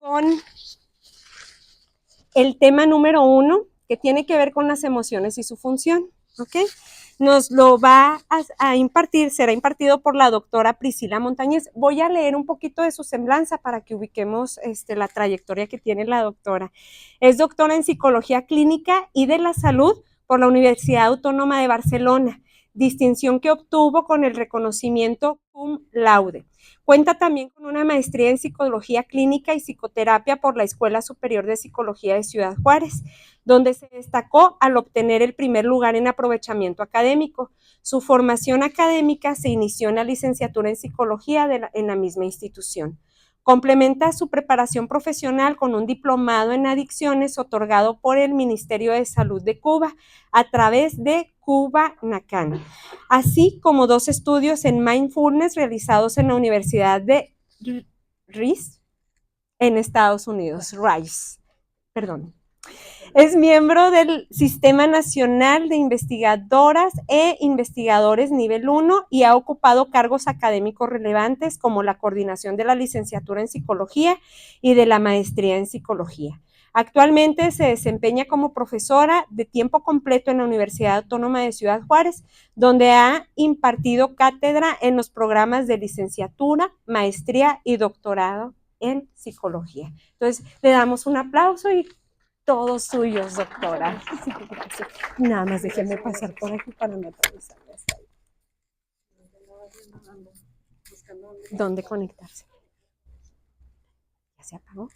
con el tema número 1, que tiene que ver con las emociones y su función, ¿ok? Nos lo va a impartir, será impartido por la doctora Priscila Montañez. Voy a leer un poquito de su semblanza para que ubiquemos la trayectoria que tiene la doctora. Es doctora en Psicología Clínica y de la Salud por la Universidad Autónoma de Barcelona, distinción que obtuvo con el reconocimiento cum laude. Cuenta también con una maestría en Psicología Clínica y Psicoterapia por la Escuela Superior de Psicología de Ciudad Juárez, donde se destacó al obtener el primer lugar en aprovechamiento académico. Su formación académica se inició en la licenciatura en Psicología en la misma institución. Complementa su preparación profesional con un diplomado en adicciones otorgado por el Ministerio de Salud de Cuba a través de Cuba Nacan, así como 2 estudios en mindfulness realizados en la Universidad de Rice en Estados Unidos. Rice, perdón. Es miembro del Sistema Nacional de Investigadoras e Investigadores Nivel 1 y ha ocupado cargos académicos relevantes como la coordinación de la licenciatura en Psicología y de la maestría en Psicología. Actualmente se desempeña como profesora de tiempo completo en la Universidad Autónoma de Ciudad Juárez, donde ha impartido cátedra en los programas de licenciatura, maestría y doctorado en psicología. Entonces, le damos un aplauso y todos suyos, doctora. Sí, gracias. Nada más déjenme pasar por aquí para no atravesar. ¿Dónde conectarse? ¿Ya se apagó?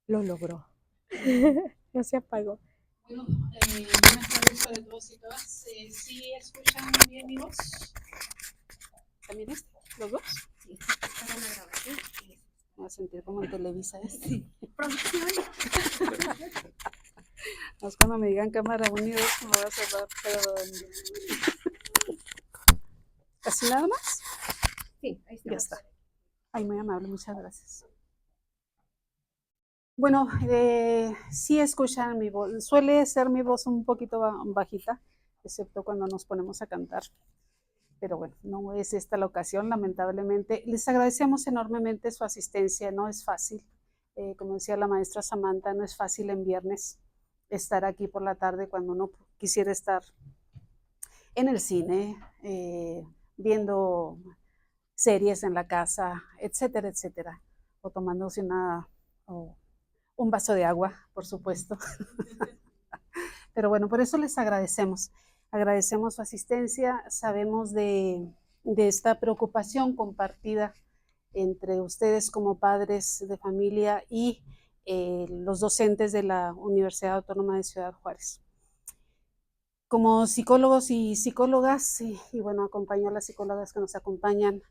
Lo logró. No se apagó. Bueno, buenas tardes para todos y todas. ¿Sí escuchan bien mi voz? ¿También los dos? Sí, para la grabación. Me voy a sentir como en Televisa. Sí. Producción. Más cuando me digan cámara unidos, me voy a cerrar, pero ¿así nada más? Sí, ahí está. Ya está. Ay, muy amable, muchas gracias. Bueno, sí escuchan mi voz. Suele ser mi voz un poquito bajita, excepto cuando nos ponemos a cantar. Pero bueno, no es esta la ocasión, lamentablemente. Les agradecemos enormemente su asistencia, no es fácil. Como decía la maestra Samantha, no es fácil en viernes estar aquí por la tarde cuando uno quisiera estar en el cine, viendo series en la casa, etcétera, etcétera, o tomándose un vaso de agua, por supuesto. Pero bueno, por eso les agradecemos. Agradecemos su asistencia, sabemos de esta preocupación compartida entre ustedes como padres de familia y los docentes de la Universidad Autónoma de Ciudad Juárez. Como psicólogos y psicólogas, y bueno, acompaño a las psicólogas que nos acompañan,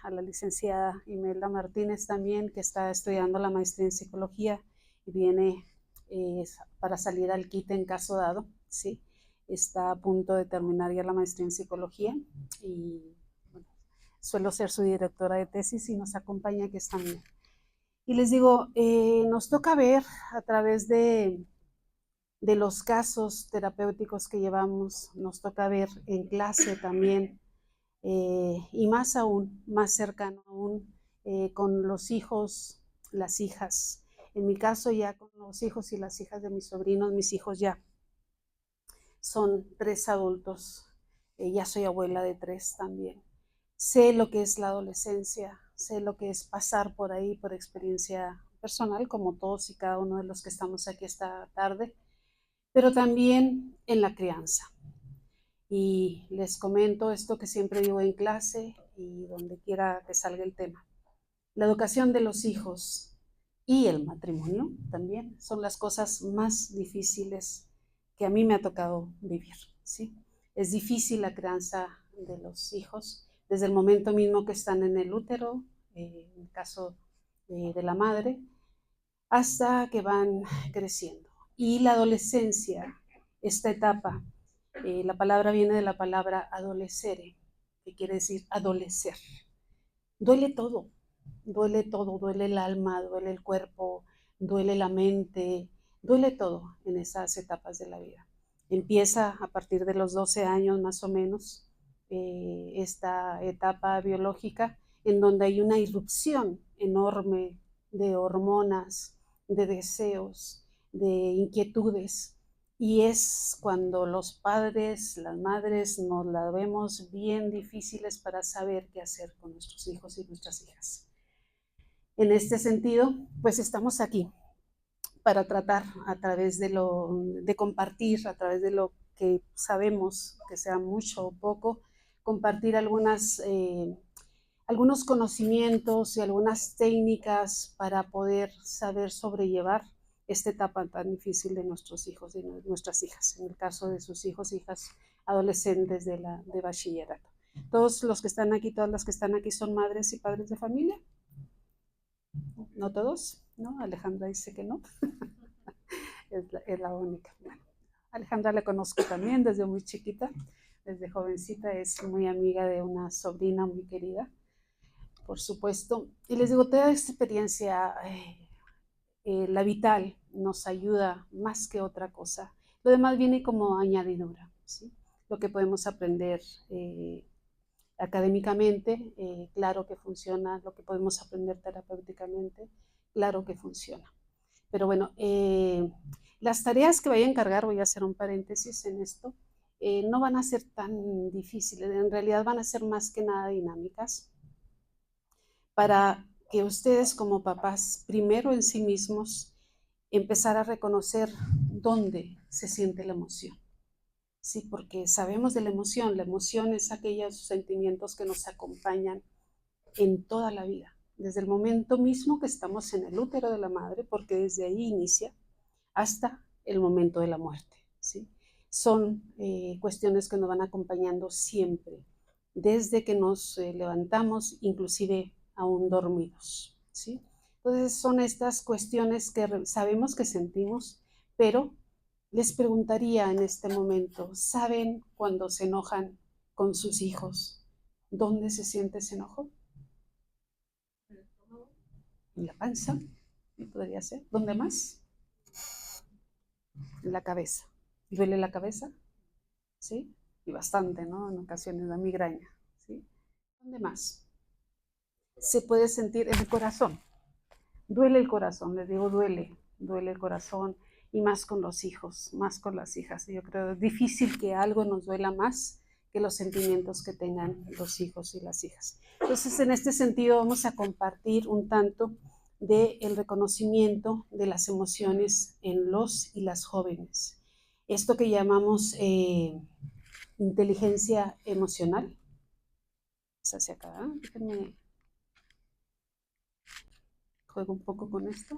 a la licenciada Imelda Martínez también, que está estudiando la maestría en psicología y viene para salir al quite en caso dado, ¿sí? Está a punto de terminar ya la maestría en psicología y bueno, suelo ser su directora de tesis y nos acompaña aquí también. Y les digo, nos toca ver a través de los casos terapéuticos que llevamos, nos toca ver en clase también, y más aún, más cercano aún, con los hijos, las hijas. En mi caso ya con los hijos y las hijas de mis sobrinos, mis hijos ya son 3 adultos, ya soy abuela de 3 también. Sé lo que es la adolescencia, sé lo que es pasar por ahí por experiencia personal, como todos y cada uno de los que estamos aquí esta tarde, pero también en la crianza. Y les comento esto que siempre digo en clase y donde quiera que salga el tema. La educación de los hijos y el matrimonio también son las cosas más difíciles que a mí me ha tocado vivir, ¿sí? Es difícil la crianza de los hijos desde el momento mismo que están en el útero, en el caso de la madre, hasta que van creciendo. Y la adolescencia, esta etapa, la palabra viene de la palabra adolescere, que quiere decir adolecer. Duele todo, duele el alma, duele el cuerpo, duele la mente, duele todo en esas etapas de la vida. Empieza a partir de los 12 años más o menos esta etapa biológica en donde hay una irrupción enorme de hormonas, de deseos, de inquietudes. Y es cuando los padres, las madres, nos la vemos bien difíciles para saber qué hacer con nuestros hijos y nuestras hijas. En este sentido, pues estamos aquí para tratar a través de compartir, a través de lo que sabemos, que sea mucho o poco, compartir algunos conocimientos y algunas técnicas para poder saber sobrellevar esta etapa tan difícil de nuestros hijos y nuestras hijas, en el caso de sus hijos e hijas adolescentes de bachillerato. Todos los que están aquí, todas las que están aquí son madres y padres de familia. ¿No todos? ¿No? Alejandra dice que no. es la única. Bueno, Alejandra la conozco también desde muy chiquita, desde jovencita, es muy amiga de una sobrina muy querida, por supuesto. Y les digo, toda esta experiencia, la vital, nos ayuda más que otra cosa. Lo demás viene como añadidura, ¿sí? Lo que podemos aprender académicamente, claro que funciona. Lo que podemos aprender terapéuticamente, claro que funciona. Pero bueno, las tareas que voy a encargar, voy a hacer un paréntesis en esto, no van a ser tan difíciles, en realidad van a ser más que nada dinámicas, para que ustedes como papás, primero en sí mismos, empezar a reconocer dónde se siente la emoción. Sí, porque sabemos de la emoción es aquellos sentimientos que nos acompañan en toda la vida, desde el momento mismo que estamos en el útero de la madre, porque desde ahí inicia, hasta el momento de la muerte, ¿sí? Son cuestiones que nos van acompañando siempre, desde que nos levantamos, inclusive aún dormidos, ¿sí? Entonces son estas cuestiones que sabemos que sentimos, pero les preguntaría en este momento, ¿saben cuando se enojan con sus hijos? ¿Dónde se siente ese enojo? En la panza, podría ser. ¿Dónde más? En la cabeza. ¿Duele la cabeza? ¿Sí? Y bastante, ¿no? En ocasiones da migraña, ¿sí? ¿Dónde más? Se puede sentir en el corazón. Duele el corazón, les digo, duele el corazón, y más con los hijos, más con las hijas. Yo creo que es difícil que algo nos duela más que los sentimientos que tengan los hijos y las hijas. Entonces, en este sentido, vamos a compartir un tanto del reconocimiento de las emociones en los y las jóvenes. Esto que llamamos inteligencia emocional. Es hacia acá, ¿eh? Déjenme juego un poco con esto.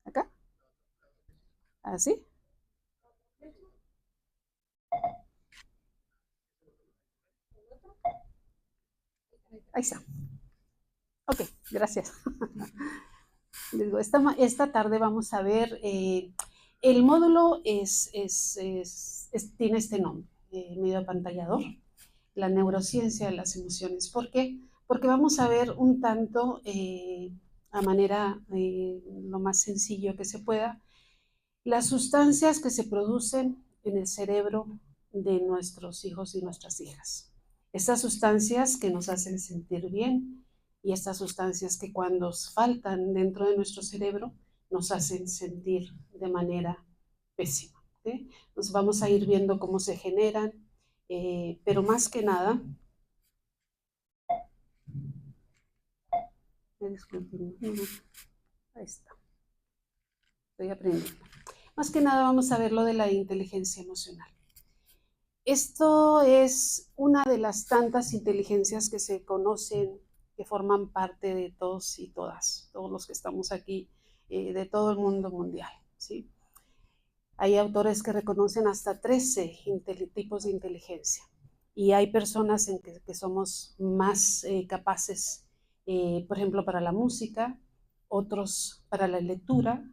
¿Acá? ¿Así? Ahí está. Ok, gracias. Esta tarde vamos a ver, el módulo tiene este nombre, medio apantallador, la neurociencia de las emociones. ¿Por qué? Porque vamos a ver un tanto, a manera lo más sencillo que se pueda, las sustancias que se producen en el cerebro de nuestros hijos y nuestras hijas. Estas sustancias que nos hacen sentir bien y estas sustancias que cuando faltan dentro de nuestro cerebro nos hacen sentir de manera pésima. ¿Sí? Nos vamos a ir viendo cómo se generan, pero más que nada, disculpen, ahí está, estoy aprendiendo. Más que nada vamos a ver lo de la inteligencia emocional. Esto es una de las tantas inteligencias que se conocen, que forman parte de todos y todas, todos los que estamos aquí, de todo el mundo mundial, ¿sí? Hay autores que reconocen hasta 13 tipos de inteligencia, y hay personas en que somos más capaces, por ejemplo, para la música, otros para la lectura.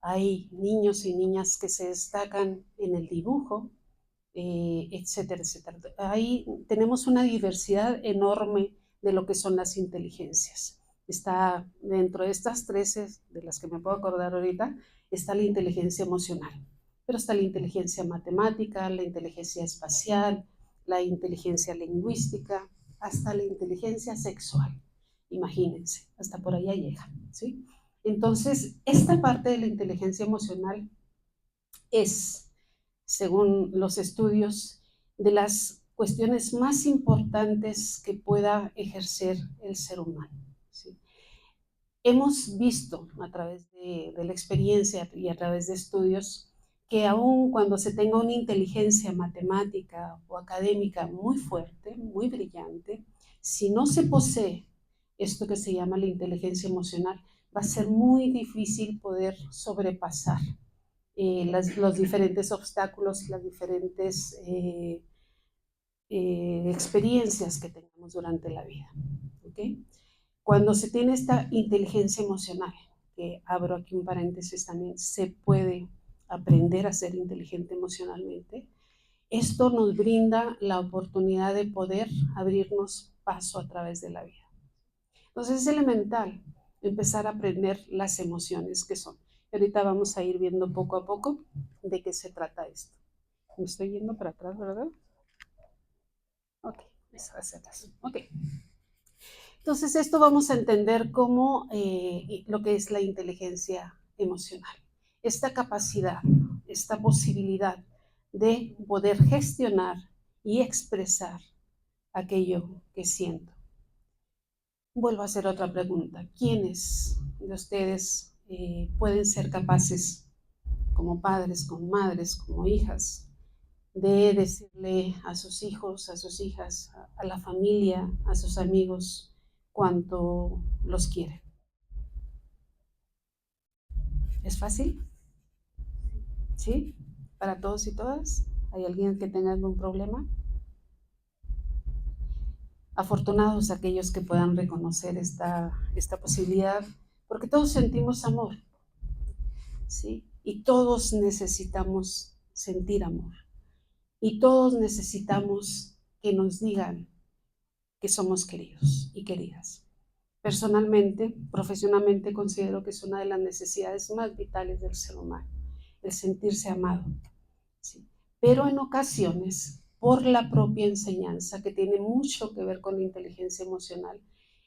Hay niños y niñas que se destacan en el dibujo, etcétera, etcétera. Ahí tenemos una diversidad enorme de lo que son las inteligencias. Está dentro de estas 13, de las que me puedo acordar ahorita, está la inteligencia emocional, pero está la inteligencia matemática, la inteligencia espacial, la inteligencia lingüística, hasta la inteligencia sexual. Imagínense, hasta por allá llega, ¿sí? Entonces, esta parte de la inteligencia emocional es, según los estudios, de las cuestiones más importantes que pueda ejercer el ser humano, ¿sí? Hemos visto a través de la experiencia y a través de estudios que aun cuando se tenga una inteligencia matemática o académica muy fuerte, muy brillante, si no se posee esto que se llama la inteligencia emocional, va a ser muy difícil poder sobrepasar los diferentes obstáculos y las diferentes experiencias que tengamos durante la vida. ¿Okay? Cuando se tiene esta inteligencia emocional, que abro aquí un paréntesis también, se puede aprender a ser inteligente emocionalmente, esto nos brinda la oportunidad de poder abrirnos paso a través de la vida. Entonces es elemental empezar a aprender las emociones que son. Y ahorita vamos a ir viendo poco a poco de qué se trata esto. Me estoy yendo para atrás, ¿verdad? Ok, eso va a ser así. Ok. Entonces esto vamos a entender como lo que es la inteligencia emocional. Esta capacidad, esta posibilidad de poder gestionar y expresar aquello que siento. Vuelvo a hacer otra pregunta. ¿Quiénes de ustedes pueden ser capaces, como padres, como madres, como hijas, de decirle a sus hijos, a sus hijas, a la familia, a sus amigos, cuánto los quieren? ¿Es fácil? ¿Sí? ¿Para todos y todas? ¿Hay alguien que tenga algún problema? Afortunados aquellos que puedan reconocer esta posibilidad, porque todos sentimos amor, ¿sí? Y todos necesitamos sentir amor. Y todos necesitamos que nos digan que somos queridos y queridas. Personalmente, profesionalmente, considero que es una de las necesidades más vitales del ser humano, el sentirse amado, ¿sí? Pero en ocasiones, por la propia enseñanza, que tiene mucho que ver con la inteligencia emocional,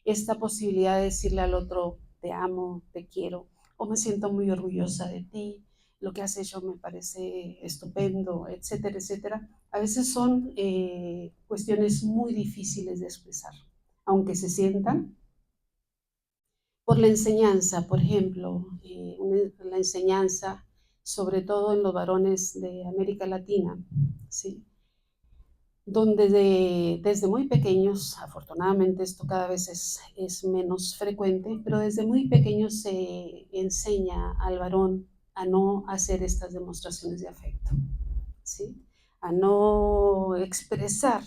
esta posibilidad de decirle al otro, te amo, te quiero, o me siento muy orgullosa de ti, lo que has hecho me parece estupendo, etcétera, etcétera, a veces son cuestiones muy difíciles de expresar, aunque se sientan por la enseñanza, por ejemplo, la enseñanza, sobre todo en los varones de América Latina, ¿sí? Donde desde muy pequeños, afortunadamente esto cada vez es menos frecuente, pero desde muy pequeños se enseña al varón a no hacer estas demostraciones de afecto, ¿sí? A no expresar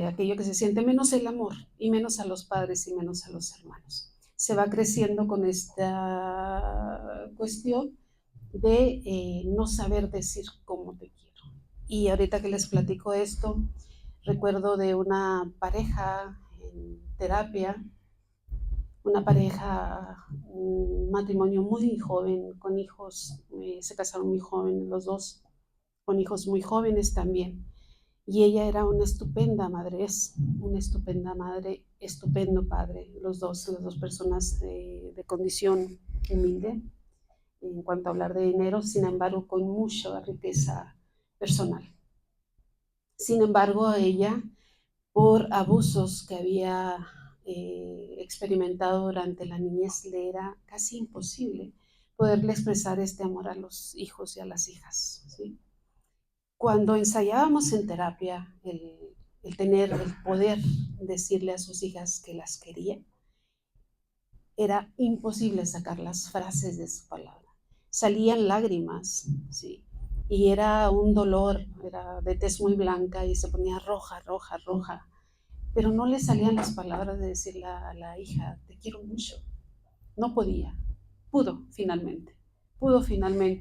aquello que se siente, menos el amor, y menos a los padres y menos a los hermanos. Se va creciendo con esta cuestión de no saber decir cómo te quiero. Y ahorita que les platico esto, recuerdo de una pareja en terapia, una pareja, un matrimonio muy joven, con hijos, se casaron muy jóvenes los dos, con hijos muy jóvenes también. Y ella era una estupenda madre, es una estupenda madre, estupendo padre, las dos personas de condición humilde en cuanto a hablar de dinero, sin embargo con mucha riqueza personal. Sin embargo, a ella, por abusos que había experimentado durante la niñez, le era casi imposible poderle expresar este amor a los hijos y a las hijas, ¿sí? Cuando ensayábamos en terapia el tener el poder decirle a sus hijas que las quería, era imposible sacar las frases de su palabra. Salían lágrimas, ¿sí? Y era un dolor, era de tez muy blanca y se ponía roja, roja, roja. Pero no le salían las palabras de decirle a la hija, te quiero mucho. No podía. Pudo finalmente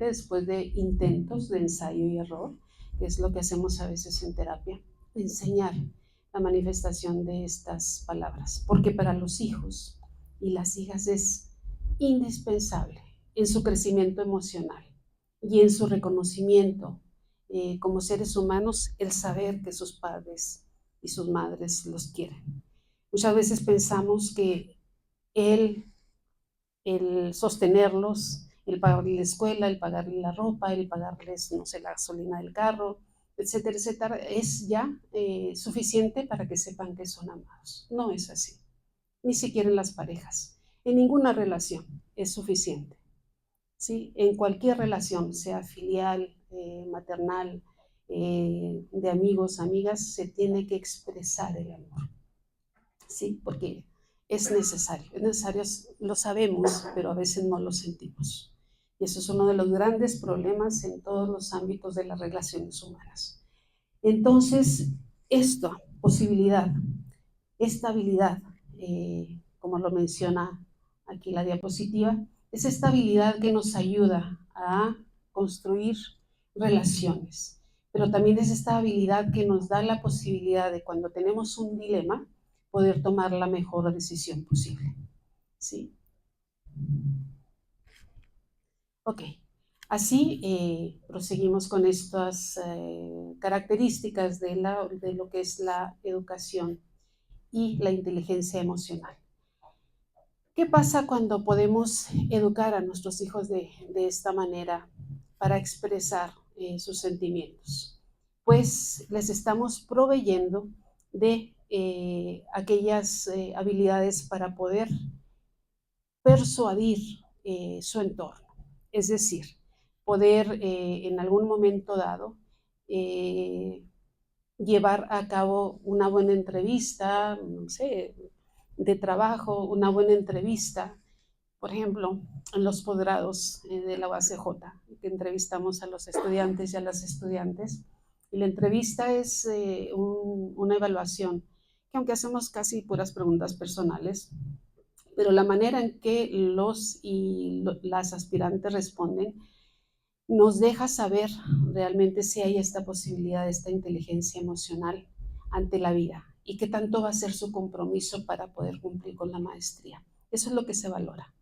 después de intentos de ensayo y error, que es lo que hacemos a veces en terapia, enseñar la manifestación de estas palabras, porque para los hijos y las hijas es indispensable en su crecimiento emocional y en su reconocimiento como seres humanos, el saber que sus padres y sus madres los quieren. Muchas veces pensamos que el sostenerlos, el pagarles la escuela, el pagarles la ropa, el pagarles, no sé, la gasolina del carro, etcétera, etcétera, es ya suficiente para que sepan que son amados. No es así, ni siquiera en las parejas. En ninguna relación es suficiente. ¿Sí? En cualquier relación, sea filial, maternal, de amigos, amigas, se tiene que expresar el amor. ¿Sí? Porque es necesario, lo sabemos, pero a veces no lo sentimos. Y eso es uno de los grandes problemas en todos los ámbitos de las relaciones humanas. Entonces, esta posibilidad, esta habilidad, como lo menciona aquí la diapositiva, es esta habilidad que nos ayuda a construir relaciones, pero también es esta habilidad que nos da la posibilidad de, cuando tenemos un dilema, poder tomar la mejor decisión posible. ¿Sí? Ok, así proseguimos con estas características de lo que es la educación y la inteligencia emocional. ¿Qué pasa cuando podemos educar a nuestros hijos de esta manera para expresar sus sentimientos? Pues les estamos proveyendo de aquellas habilidades para poder persuadir su entorno. Es decir, poder en algún momento dado llevar a cabo una buena entrevista, no sé, de trabajo, una buena entrevista. Por ejemplo, en los posgrados de la UACJ, que entrevistamos a los estudiantes y a las estudiantes, y la entrevista es una evaluación, que aunque hacemos casi puras preguntas personales, pero la manera en que las aspirantes responden nos deja saber realmente si hay esta posibilidad de esta inteligencia emocional ante la vida y qué tanto va a ser su compromiso para poder cumplir con la maestría. Eso es lo que se valora.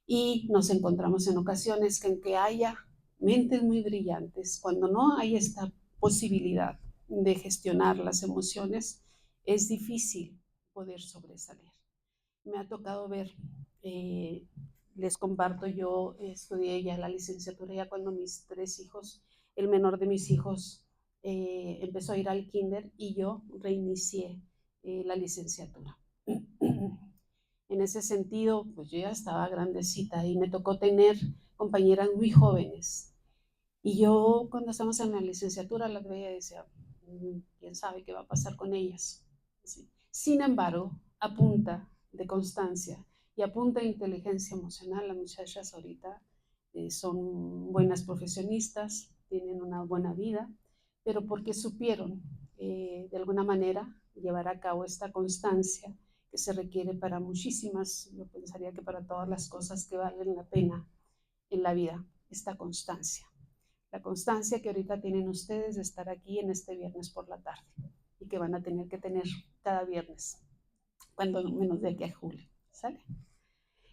Y nos encontramos en ocasiones que aunque haya mentes muy brillantes, cuando no hay esta posibilidad de gestionar las emociones, es difícil poder sobresalir. Me ha tocado ver, les comparto, yo estudié ya la licenciatura ya cuando mis 3 hijos, el menor de mis hijos empezó a ir al kinder y yo reinicié la licenciatura. En ese sentido, pues yo ya estaba grandecita y me tocó tener compañeras muy jóvenes. Y yo cuando estamos en la licenciatura las veía y decía, quién sabe qué va a pasar con ellas. ¿Sí? Sin embargo, a punta de constancia y a punta de inteligencia emocional, las muchachas ahorita son buenas profesionistas, tienen una buena vida, pero porque supieron de alguna manera llevar a cabo esta constancia que se requiere para muchísimas, yo pensaría que para todas las cosas que valen la pena en la vida, esta constancia. La constancia que ahorita tienen ustedes de estar aquí en este viernes por la tarde y que van a tener que tener cada viernes, cuando menos de aquí a julio, ¿sale?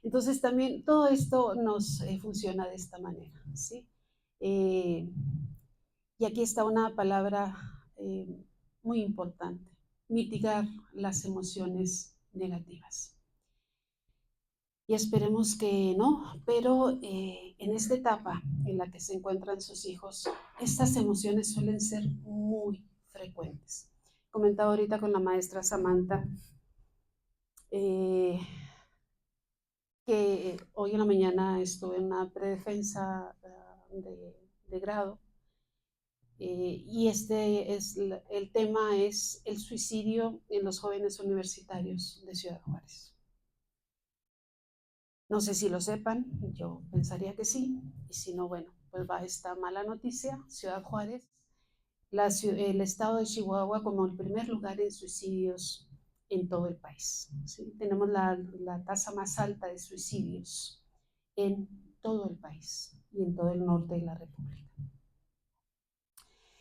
Entonces también todo esto nos funciona de esta manera, ¿sí? Y aquí está una palabra muy importante, mitigar las emociones negativas. Y esperemos que no, pero en esta etapa en la que se encuentran sus hijos, estas emociones suelen ser muy frecuentes. Comentaba ahorita con la maestra Samantha que hoy en la mañana estuve en una predefensa de grado y el tema es el suicidio en los jóvenes universitarios de Ciudad Juárez. No sé si lo sepan, yo pensaría que sí, y si no, bueno, pues va esta mala noticia. Ciudad Juárez, el estado de Chihuahua como el primer lugar en suicidios en todo el país. ¿Sí? Tenemos la tasa más alta de suicidios en todo el país y en todo el norte de la República.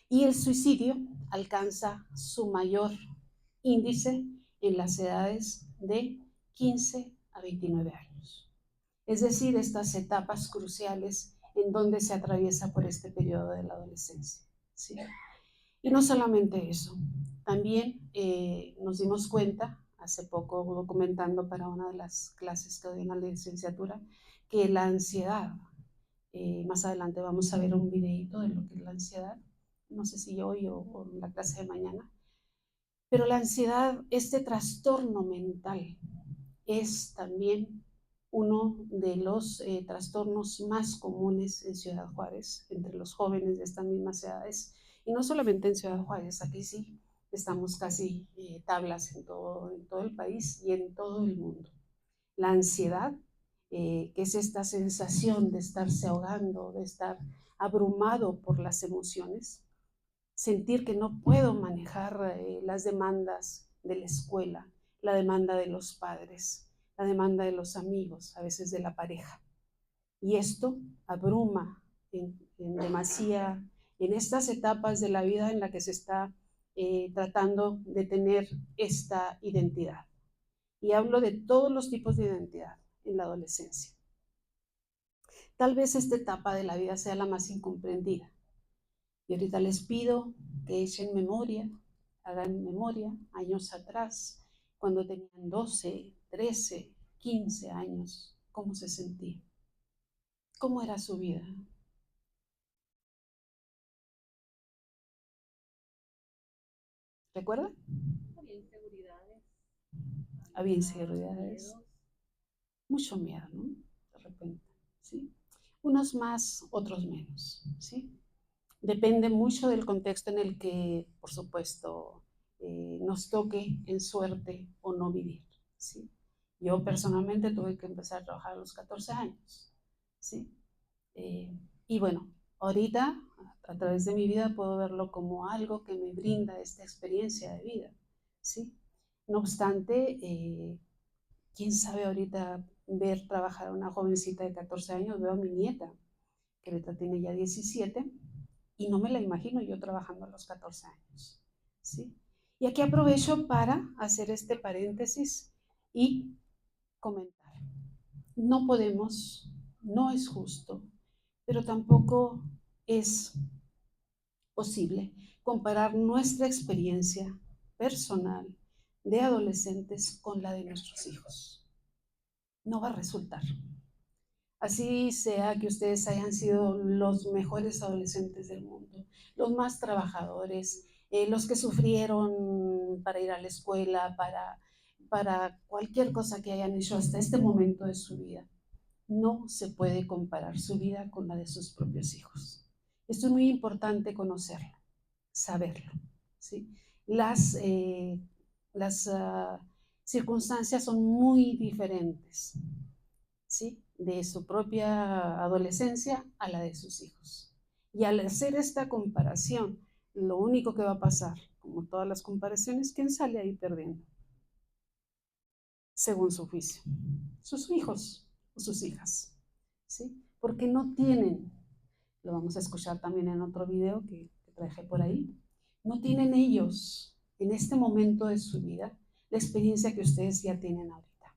Y el suicidio alcanza su mayor índice en las edades de 15 a 29 años. Es decir, estas etapas cruciales en donde se atraviesa por este periodo de la adolescencia. ¿Sí? Y no solamente eso, También nos dimos cuenta, hace poco documentando para una de las clases que doy en la licenciatura, que la ansiedad, más adelante vamos a ver un videito de lo que es la ansiedad, no sé si hoy o en la clase de mañana, pero la ansiedad, este trastorno mental, es también uno de los trastornos más comunes en Ciudad Juárez, entre los jóvenes de estas mismas edades, y no solamente en Ciudad Juárez, aquí sí estamos casi tablas en todo el país y en todo el mundo. La ansiedad, que es esta sensación de estarse ahogando, de estar abrumado por las emociones, sentir que no puedo manejar las demandas de la escuela, la demanda de los padres, la demanda de los amigos, a veces de la pareja. Y esto abruma en demasía en estas etapas de la vida en la que se está tratando de tener esta identidad. Y hablo de todos los tipos de identidad en la adolescencia. Tal vez esta etapa de la vida sea la más incomprendida. Y ahorita les pido que echen memoria, hagan memoria, años atrás, cuando tenían 12, 13, 15 años, cómo se sentían, cómo era su vida. ¿Recuerdan? Había inseguridades. Había inseguridades. Miedos. Mucho miedo, ¿no? De repente, ¿sí? Unos más, otros menos, ¿sí? Depende mucho del contexto en el que, por supuesto, nos toque en suerte o no vivir, ¿sí? Yo personalmente tuve que empezar a trabajar a los 14 años, ¿sí? Y bueno, ahorita, a través de mi vida, puedo verlo como algo que me brinda esta experiencia de vida, ¿sí? No obstante, quién sabe ahorita ver trabajar a una jovencita de 14 años, veo a mi nieta, que ahorita tiene ya 17, y no me la imagino yo trabajando a los 14 años, ¿sí? Y aquí aprovecho para hacer este paréntesis y comentar. No podemos, no es justo, pero tampoco es posible comparar nuestra experiencia personal de adolescentes con la de nuestros hijos. No va a resultar. Así sea que ustedes hayan sido los mejores adolescentes del mundo, los más trabajadores, los que sufrieron para ir a la escuela, para cualquier cosa que hayan hecho hasta este momento de su vida. No se puede comparar su vida con la de sus propios hijos. Esto es muy importante conocerlo, saberlo, ¿sí? Las circunstancias son muy diferentes, ¿sí? De su propia adolescencia a la de sus hijos. Y al hacer esta comparación, lo único que va a pasar, como todas las comparaciones, ¿quién sale ahí perdiendo? Según su juicio, sus hijos o sus hijas, ¿sí? Porque no tienen, lo vamos a escuchar también en otro video que traje por ahí, no tienen ellos en este momento de su vida la experiencia que ustedes ya tienen ahorita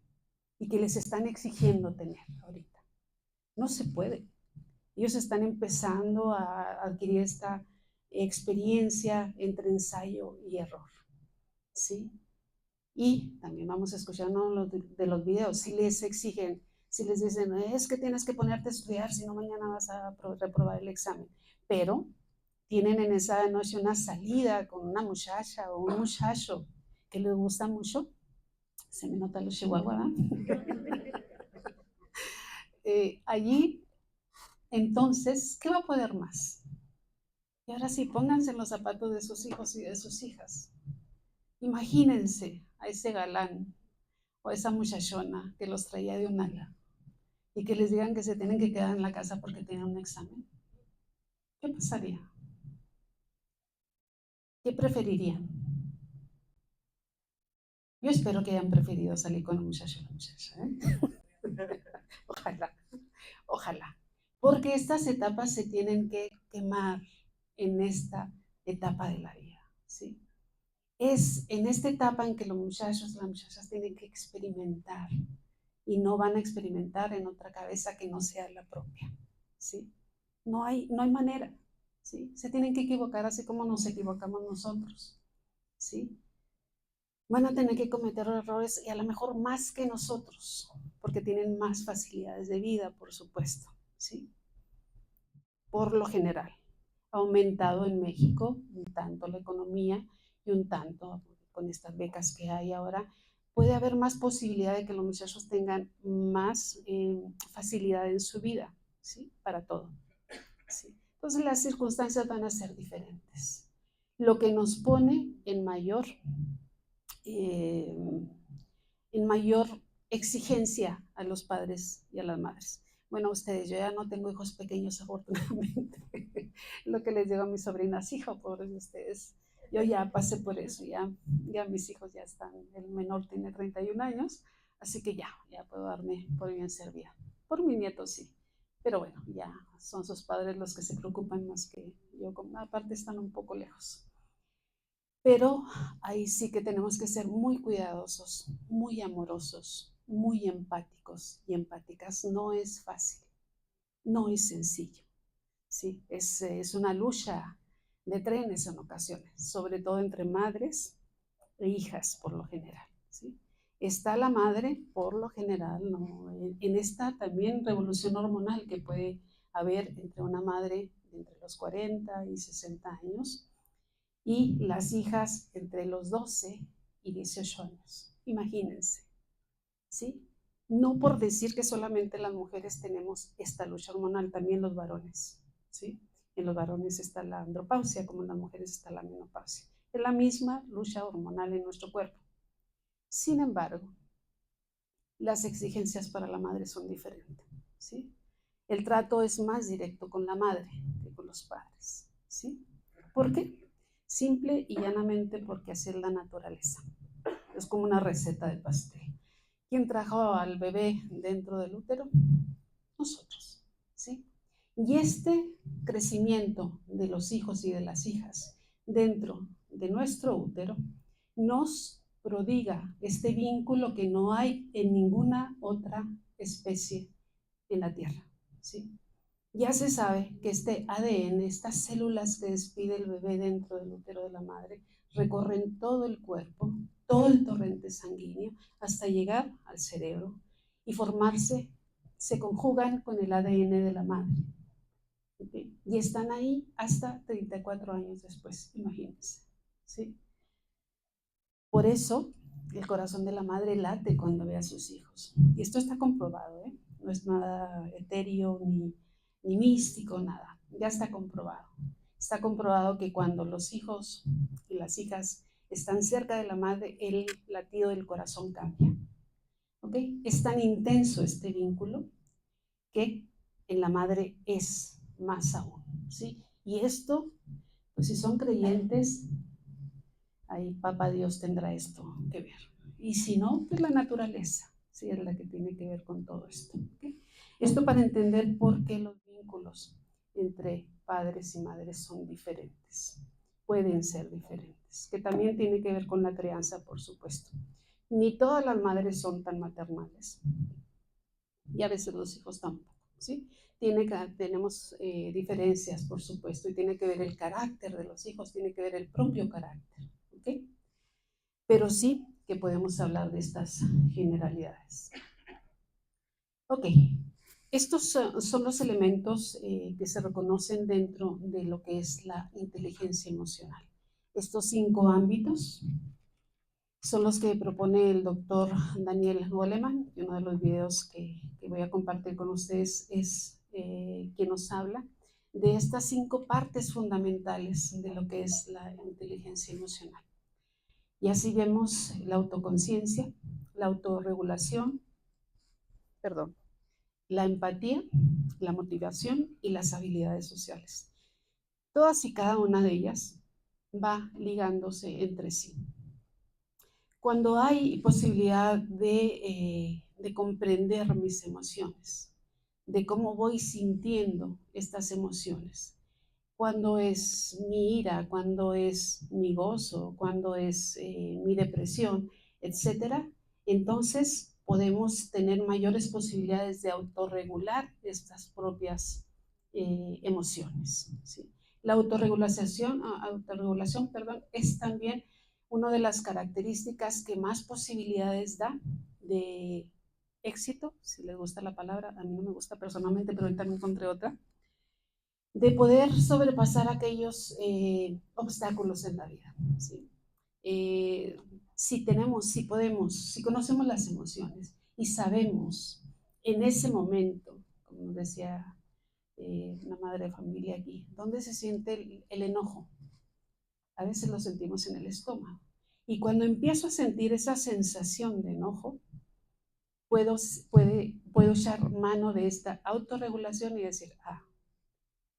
y que les están exigiendo tener ahorita. No se puede. Ellos están empezando a adquirir esta experiencia entre ensayo y error, ¿sí? Y también vamos a escuchar uno de los videos, si les exigen, si les dicen, es que tienes que ponerte a estudiar, si no mañana vas a reprobar el examen. Pero tienen en esa noche una salida con una muchacha o un muchacho que les gusta mucho. Se me nota los chihuahuas, allí, entonces, ¿qué va a poder más? Y ahora sí, pónganse en los zapatos de sus hijos y de sus hijas. Imagínense a ese galán o a esa muchachona que los traía de un ala y que les digan que se tienen que quedar en la casa porque tienen un examen. ¿Qué pasaría? ¿Qué preferirían? Yo espero que hayan preferido salir con un muchacho o una muchacha, ¿eh? Ojalá, ojalá. Porque estas etapas se tienen que quemar en esta etapa de la vida, ¿sí? Es en esta etapa en que los muchachos, las muchachas tienen que experimentar y no van a experimentar en otra cabeza que no sea la propia, ¿sí? No hay manera, ¿sí? Se tienen que equivocar así como nos equivocamos nosotros, ¿sí? Van a tener que cometer errores y a lo mejor más que nosotros, porque tienen más facilidades de vida, por supuesto, ¿sí? Por lo general. Ha aumentado en México un tanto la economía y un tanto con estas becas que hay ahora, puede haber más posibilidad de que los muchachos tengan más facilidad en su vida, ¿sí? Para todo, ¿sí? Entonces las circunstancias van a ser diferentes. Lo que nos pone en mayor exigencia a los padres y a las madres. Bueno, ustedes, yo ya no tengo hijos pequeños, afortunadamente. Lo que les digo a mis sobrinas, hijo, pobres de ustedes. Yo ya pasé por eso, ya mis hijos ya están, el menor tiene 31 años, así que ya puedo darme por bien servida. Por mi nieto sí, pero bueno, ya son sus padres los que se preocupan más que yo, aparte están un poco lejos. Pero ahí sí que tenemos que ser muy cuidadosos, muy amorosos, muy empáticos y empáticas. No es fácil, no es sencillo, ¿sí? Es una lucha de trenes en ocasiones, sobre todo entre madres e hijas por lo general, ¿sí? Está la madre por lo general, ¿no? En esta también revolución hormonal que puede haber entre una madre entre los 40 y 60 años y las hijas entre los 12 y 18 años. Imagínense, ¿sí? No por decir que solamente las mujeres tenemos esta lucha hormonal, también los varones, ¿sí? En los varones está la andropausia, como en las mujeres está la menopausia. Es la misma lucha hormonal en nuestro cuerpo. Sin embargo, las exigencias para la madre son diferentes, ¿sí? El trato es más directo con la madre que con los padres, ¿sí? ¿Por qué? Simple y llanamente porque así es la naturaleza. Es como una receta de pastel. ¿Quién trajo al bebé dentro del útero? Nosotros, ¿sí? Y este crecimiento de los hijos y de las hijas dentro de nuestro útero nos prodiga este vínculo que no hay en ninguna otra especie en la Tierra, ¿sí? Ya se sabe que este ADN, estas células que despide el bebé dentro del útero de la madre, recorren todo el cuerpo, todo el torrente sanguíneo, hasta llegar al cerebro y formarse, se conjugan con el ADN de la madre. ¿Okay? Y están ahí hasta 34 años después, imagínense, ¿sí? Por eso el corazón de la madre late cuando ve a sus hijos. Y esto está comprobado, ¿eh? No es nada etéreo ni místico, nada. Ya está comprobado. Está comprobado que cuando los hijos y las hijas están cerca de la madre, el latido del corazón cambia. ¿Ok? Es tan intenso este vínculo que en la madre es más aún, ¿sí? Y esto, pues si son creyentes, ahí Papá Dios tendrá esto que ver. Y si no, pues la naturaleza, ¿sí? Es la que tiene que ver con todo esto. ¿Okay? Esto para entender por qué los vínculos entre padres y madres son diferentes. Pueden ser diferentes, que también tiene que ver con la crianza, por supuesto. Ni todas las madres son tan maternales. Y a veces los hijos tampoco, ¿sí? Tenemos diferencias, por supuesto, y tiene que ver el carácter de los hijos, tiene que ver el propio carácter, ¿ok? Pero sí que podemos hablar de estas generalidades. Ok, estos son los elementos que se reconocen dentro de lo que es la inteligencia emocional. Estos 5 ámbitos son los que propone el doctor Daniel Goleman, y uno de los videos que voy a compartir con ustedes es que nos habla de estas 5 partes fundamentales de lo que es la inteligencia emocional. Y así vemos la autoconciencia, la autorregulación, la empatía, la motivación y las habilidades sociales. Todas y cada una de ellas va ligándose entre sí. Cuando hay posibilidad de comprender mis emociones, de cómo voy sintiendo estas emociones, cuándo es mi ira, cuándo es mi gozo, cuándo es mi depresión, etcétera, entonces podemos tener mayores posibilidades de autorregular estas propias emociones, ¿sí? La autorregulación, es también una de las características que más posibilidades da de éxito, si les gusta la palabra, a mí no me gusta personalmente, pero ahorita me encontré otra, de poder sobrepasar aquellos obstáculos en la vida, ¿sí? Si tenemos, si podemos, si conocemos las emociones y sabemos en ese momento, como decía una madre de familia aquí, ¿dónde se siente el enojo? A veces lo sentimos en el estómago. Y cuando empiezo a sentir esa sensación de enojo, puedo echar mano de esta autorregulación y decir,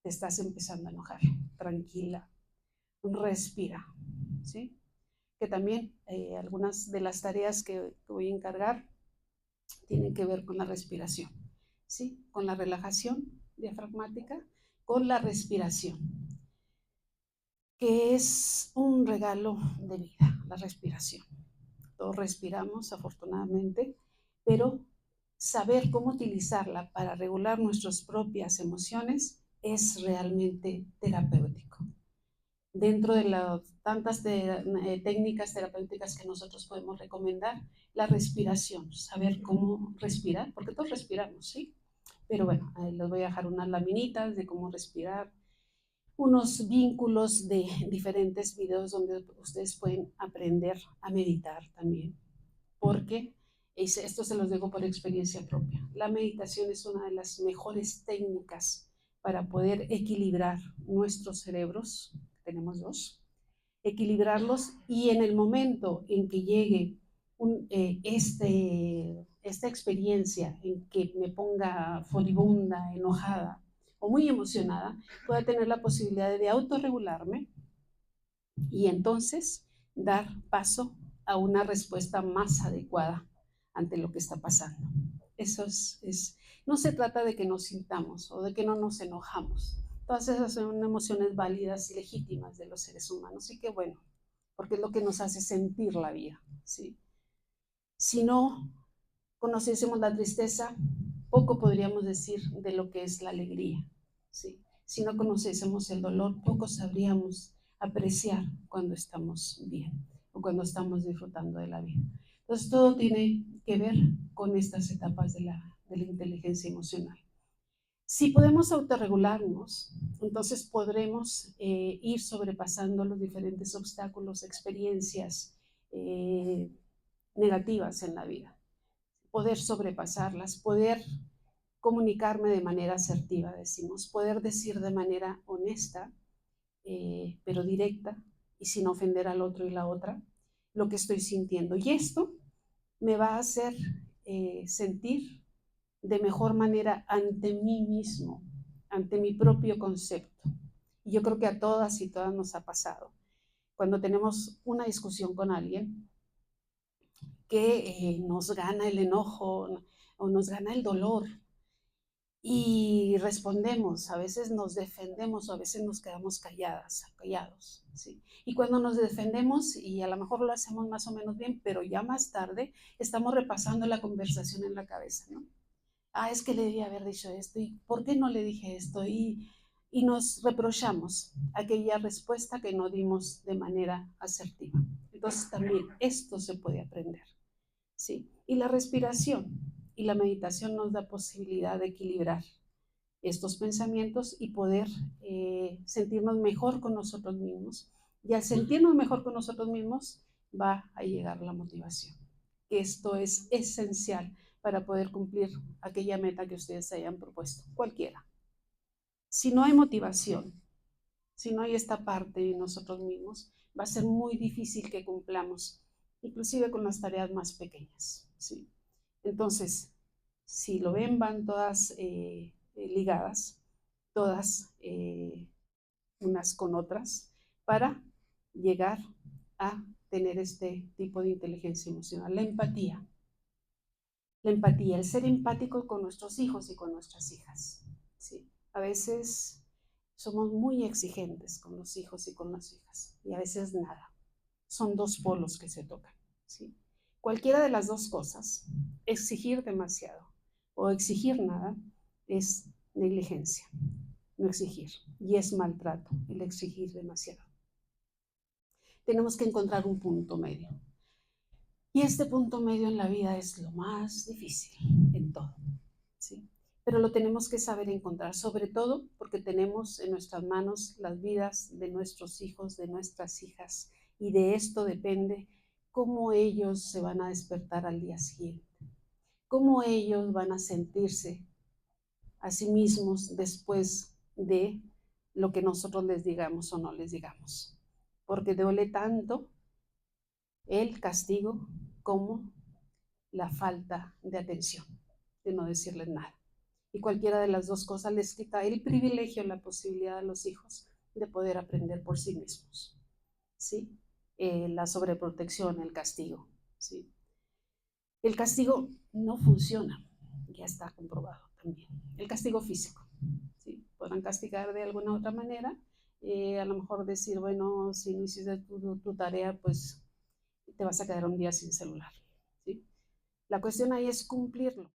te estás empezando a enojar, tranquila, respira, ¿sí? Que también algunas de las tareas que voy a encargar tienen que ver con la respiración, ¿sí? Con la relajación diafragmática, con la respiración, que es un regalo de vida, la respiración. Todos respiramos, afortunadamente, pero saber cómo utilizarla para regular nuestras propias emociones es realmente terapéutico. Dentro de las tantas técnicas terapéuticas que nosotros podemos recomendar, la respiración, saber cómo respirar, porque todos respiramos, ¿sí? Pero bueno, les voy a dejar unas laminitas de cómo respirar, unos vínculos de diferentes videos donde ustedes pueden aprender a meditar también, porque esto se los digo por experiencia propia. La meditación es una de las mejores técnicas para poder equilibrar nuestros cerebros, tenemos dos, equilibrarlos, y en el momento en que llegue esta experiencia en que me ponga furibunda, enojada o muy emocionada, pueda tener la posibilidad de autorregularme y entonces dar paso a una respuesta más adecuada ante lo que está pasando. Eso no se trata de que nos sintamos o de que no nos enojamos. Todas esas son emociones válidas, legítimas de los seres humanos, y qué bueno, porque es lo que nos hace sentir la vida, ¿sí? Si no conociésemos la tristeza, poco podríamos decir de lo que es la alegría, ¿sí? Si no conociésemos el dolor, poco sabríamos apreciar cuando estamos bien o cuando estamos disfrutando de la vida. Entonces, todo tiene que ver con estas etapas de la inteligencia emocional. Si podemos autorregularnos, entonces podremos ir sobrepasando los diferentes obstáculos, experiencias negativas en la vida, poder sobrepasarlas, poder comunicarme de manera asertiva, decimos, poder decir de manera honesta, pero directa y sin ofender al otro y la otra, lo que estoy sintiendo. Y esto me va a hacer sentir de mejor manera ante mí mismo, ante mi propio concepto. Y yo creo que a todas y todas nos ha pasado. Cuando tenemos una discusión con alguien que nos gana el enojo o nos gana el dolor y respondemos, a veces nos defendemos o a veces nos quedamos callados, ¿sí? Y cuando nos defendemos, y a lo mejor lo hacemos más o menos bien, pero ya más tarde estamos repasando la conversación en la cabeza, ¿no? Es que le debía haber dicho esto, y ¿por qué no le dije esto? Y nos reprochamos aquella respuesta que no dimos de manera asertiva. Entonces también esto se puede aprender, ¿sí? Y la respiración y la meditación nos da posibilidad de equilibrar estos pensamientos y poder sentirnos mejor con nosotros mismos. Y al sentirnos mejor con nosotros mismos va a llegar la motivación. Esto es esencial para poder cumplir aquella meta que ustedes se hayan propuesto, cualquiera. Si no hay motivación, si no hay esta parte de nosotros mismos, va a ser muy difícil que cumplamos, inclusive con las tareas más pequeñas, ¿sí? Entonces, si lo ven, van todas ligadas, todas unas con otras, para llegar a tener este tipo de inteligencia emocional. La empatía, el ser empático con nuestros hijos y con nuestras hijas, ¿sí? A veces somos muy exigentes con los hijos y con las hijas, y a veces nada. Son dos polos que se tocan, ¿sí? Cualquiera de las dos cosas, exigir demasiado o exigir nada, es negligencia, no exigir, y es maltrato el exigir demasiado. tenemos que encontrar un punto medio. Y este punto medio en la vida es lo más difícil en todo, ¿sí? Pero lo tenemos que saber encontrar, sobre todo porque tenemos en nuestras manos las vidas de nuestros hijos, de nuestras hijas, y de esto depende cómo ellos se van a despertar al día siguiente, cómo ellos van a sentirse a sí mismos después de lo que nosotros les digamos o no les digamos. Porque duele tanto el castigo como la falta de atención, de no decirles nada. Y cualquiera de las dos cosas les quita el privilegio, la posibilidad a los hijos de poder aprender por sí mismos, ¿sí? La sobreprotección, el castigo, ¿sí? El castigo no funciona, ya está comprobado también. El castigo físico, ¿sí? Podrán castigar de alguna otra manera, a lo mejor decir, bueno, si no hiciste tu tarea, pues te vas a quedar un día sin celular, ¿sí? La cuestión ahí es cumplirlo.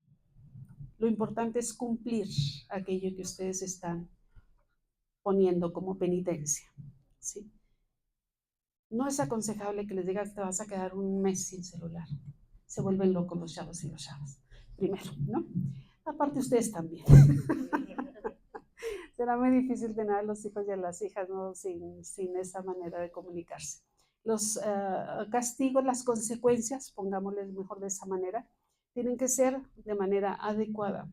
Lo importante es cumplir aquello que ustedes están poniendo como penitencia, ¿sí? No es aconsejable que les digas te vas a quedar un mes sin celular. Se vuelven locos los chavos y las chavas. Primero, ¿no? Aparte ustedes también. Será muy difícil tener a los hijos y a las hijas, ¿no? sin esa manera de comunicarse. Los castigos, las consecuencias, pongámosles mejor de esa manera, tienen que ser de manera adecuada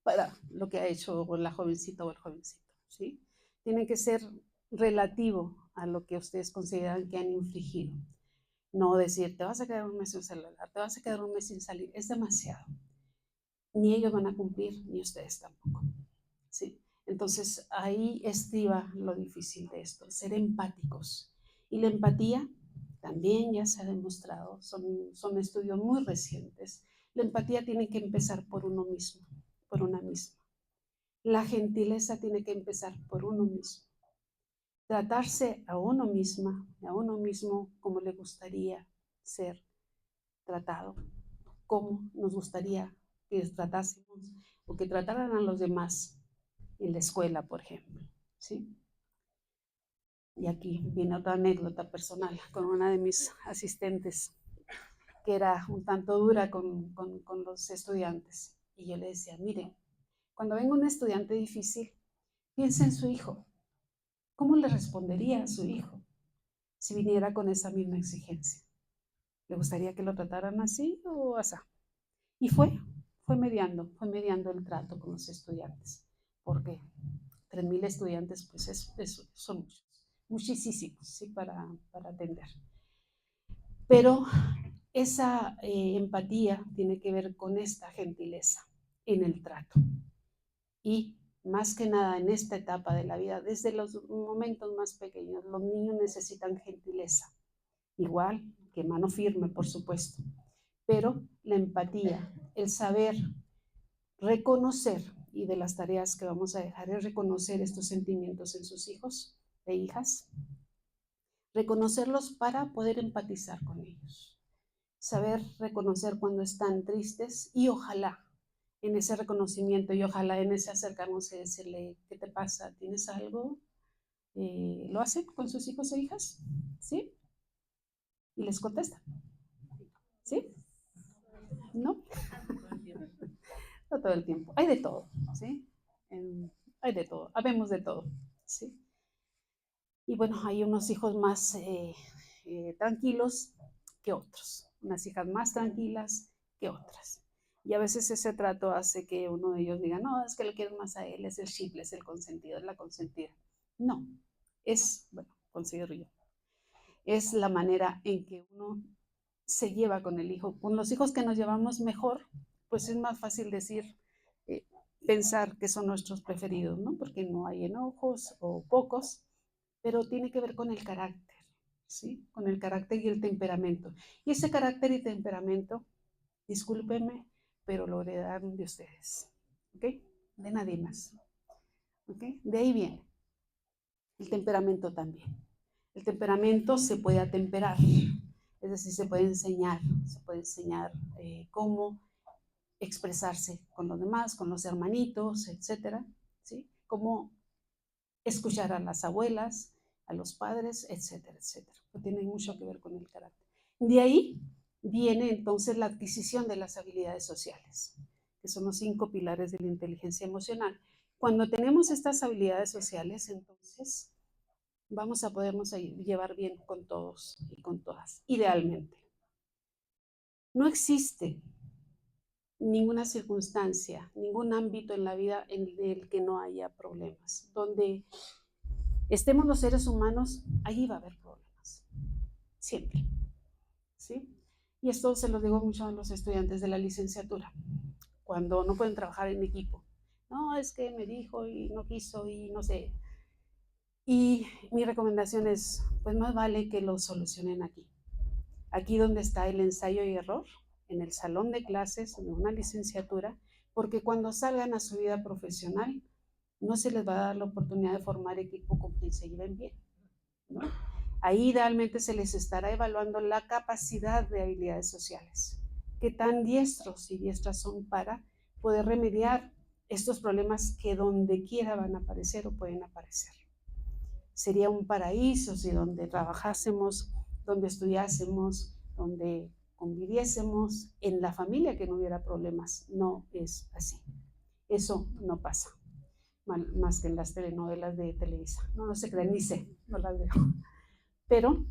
para lo que ha hecho la jovencita o el jovencito, ¿sí? Tiene que ser relativo a lo que ustedes consideran que han infligido. No decir, te vas a quedar un mes sin celular, te vas a quedar un mes sin salir, es demasiado. Ni ellos van a cumplir, ni ustedes tampoco, ¿sí? Entonces ahí estriba lo difícil de esto, ser empáticos. Y la empatía también ya se ha demostrado, son estudios muy recientes. La empatía tiene que empezar por uno mismo, por una misma. La gentileza tiene que empezar por uno mismo. Tratarse a uno misma, a uno mismo como le gustaría ser tratado, como nos gustaría que tratásemos o que trataran a los demás en la escuela, por ejemplo, ¿sí? Y aquí viene otra anécdota personal con una de mis asistentes que era un tanto dura con los estudiantes. Y yo le decía, miren, cuando venga un estudiante difícil, piensa en su hijo. ¿Cómo le respondería a su hijo si viniera con esa misma exigencia? ¿Le gustaría que lo trataran así o así? Y fue mediando el trato con los estudiantes, porque 3,000 estudiantes pues son muchos, muchísimos, ¿sí? para atender. Pero esa empatía tiene que ver con esta gentileza en el trato. Y más que nada en esta etapa de la vida, desde los momentos más pequeños, los niños necesitan gentileza, igual que mano firme, por supuesto, pero la empatía, el saber reconocer, y de las tareas que vamos a dejar es reconocer estos sentimientos en sus hijos e hijas, reconocerlos para poder empatizar con ellos, saber reconocer cuando están tristes y ojalá en ese reconocimiento y ojalá en ese acercarnos y decirle, ¿qué te pasa? ¿Tienes algo? ¿Lo hacen con sus hijos e hijas? ¿Sí? Y les contestan. ¿Sí? ¿No? No todo el tiempo. Hay de todo, ¿sí? Hay de todo, habemos de todo, ¿sí? Y bueno, hay unos hijos más tranquilos que otros, unas hijas más tranquilas que otras. Y a veces ese trato hace que uno de ellos diga, no, es que le quiero más a él, es el chiple, es el consentido, es la consentida. No, es, bueno, considero yo, es la manera en que uno se lleva con el hijo. Con los hijos que nos llevamos mejor, pues es más fácil decir, pensar que son nuestros preferidos, ¿no? Porque no hay enojos o pocos, pero tiene que ver con el carácter, ¿sí? Con el carácter y el temperamento. Y ese carácter y temperamento, discúlpenme, pero lo heredaron de ustedes, ¿ok? De nadie más, ¿ok? De ahí viene. El temperamento también. El temperamento se puede atemperar, es decir, se puede enseñar cómo expresarse con los demás, con los hermanitos, etcétera, ¿sí? Cómo escuchar a las abuelas, a los padres, etcétera, etcétera. Pero tiene mucho que ver con el carácter. De ahí viene entonces la adquisición de las habilidades sociales, que son los 5 pilares de la inteligencia emocional. Cuando tenemos estas habilidades sociales, entonces vamos a podernos llevar bien con todos y con todas, idealmente. No existe ninguna circunstancia, ningún ámbito en la vida en el que no haya problemas. Donde estemos los seres humanos, allí va a haber problemas, siempre, ¿sí? Y esto se lo digo mucho a los estudiantes de la licenciatura, cuando no pueden trabajar en equipo. No, es que me dijo y no quiso y no sé. Y mi recomendación es, pues más vale que lo solucionen aquí. Aquí donde está el ensayo y error, en el salón de clases de una licenciatura, porque cuando salgan a su vida profesional, no se les va a dar la oportunidad de formar equipo con quien se lleven bien, ¿no? Ahí idealmente se les estará evaluando la capacidad de habilidades sociales, qué tan diestros y diestras son para poder remediar estos problemas que donde quiera van a aparecer o pueden aparecer. Sería un paraíso si donde trabajásemos, donde estudiásemos, donde conviviésemos, en la familia que no hubiera problemas. No es así. Eso no pasa, más que en las telenovelas de Televisa. No se crean, ni sé, no las veo. Pero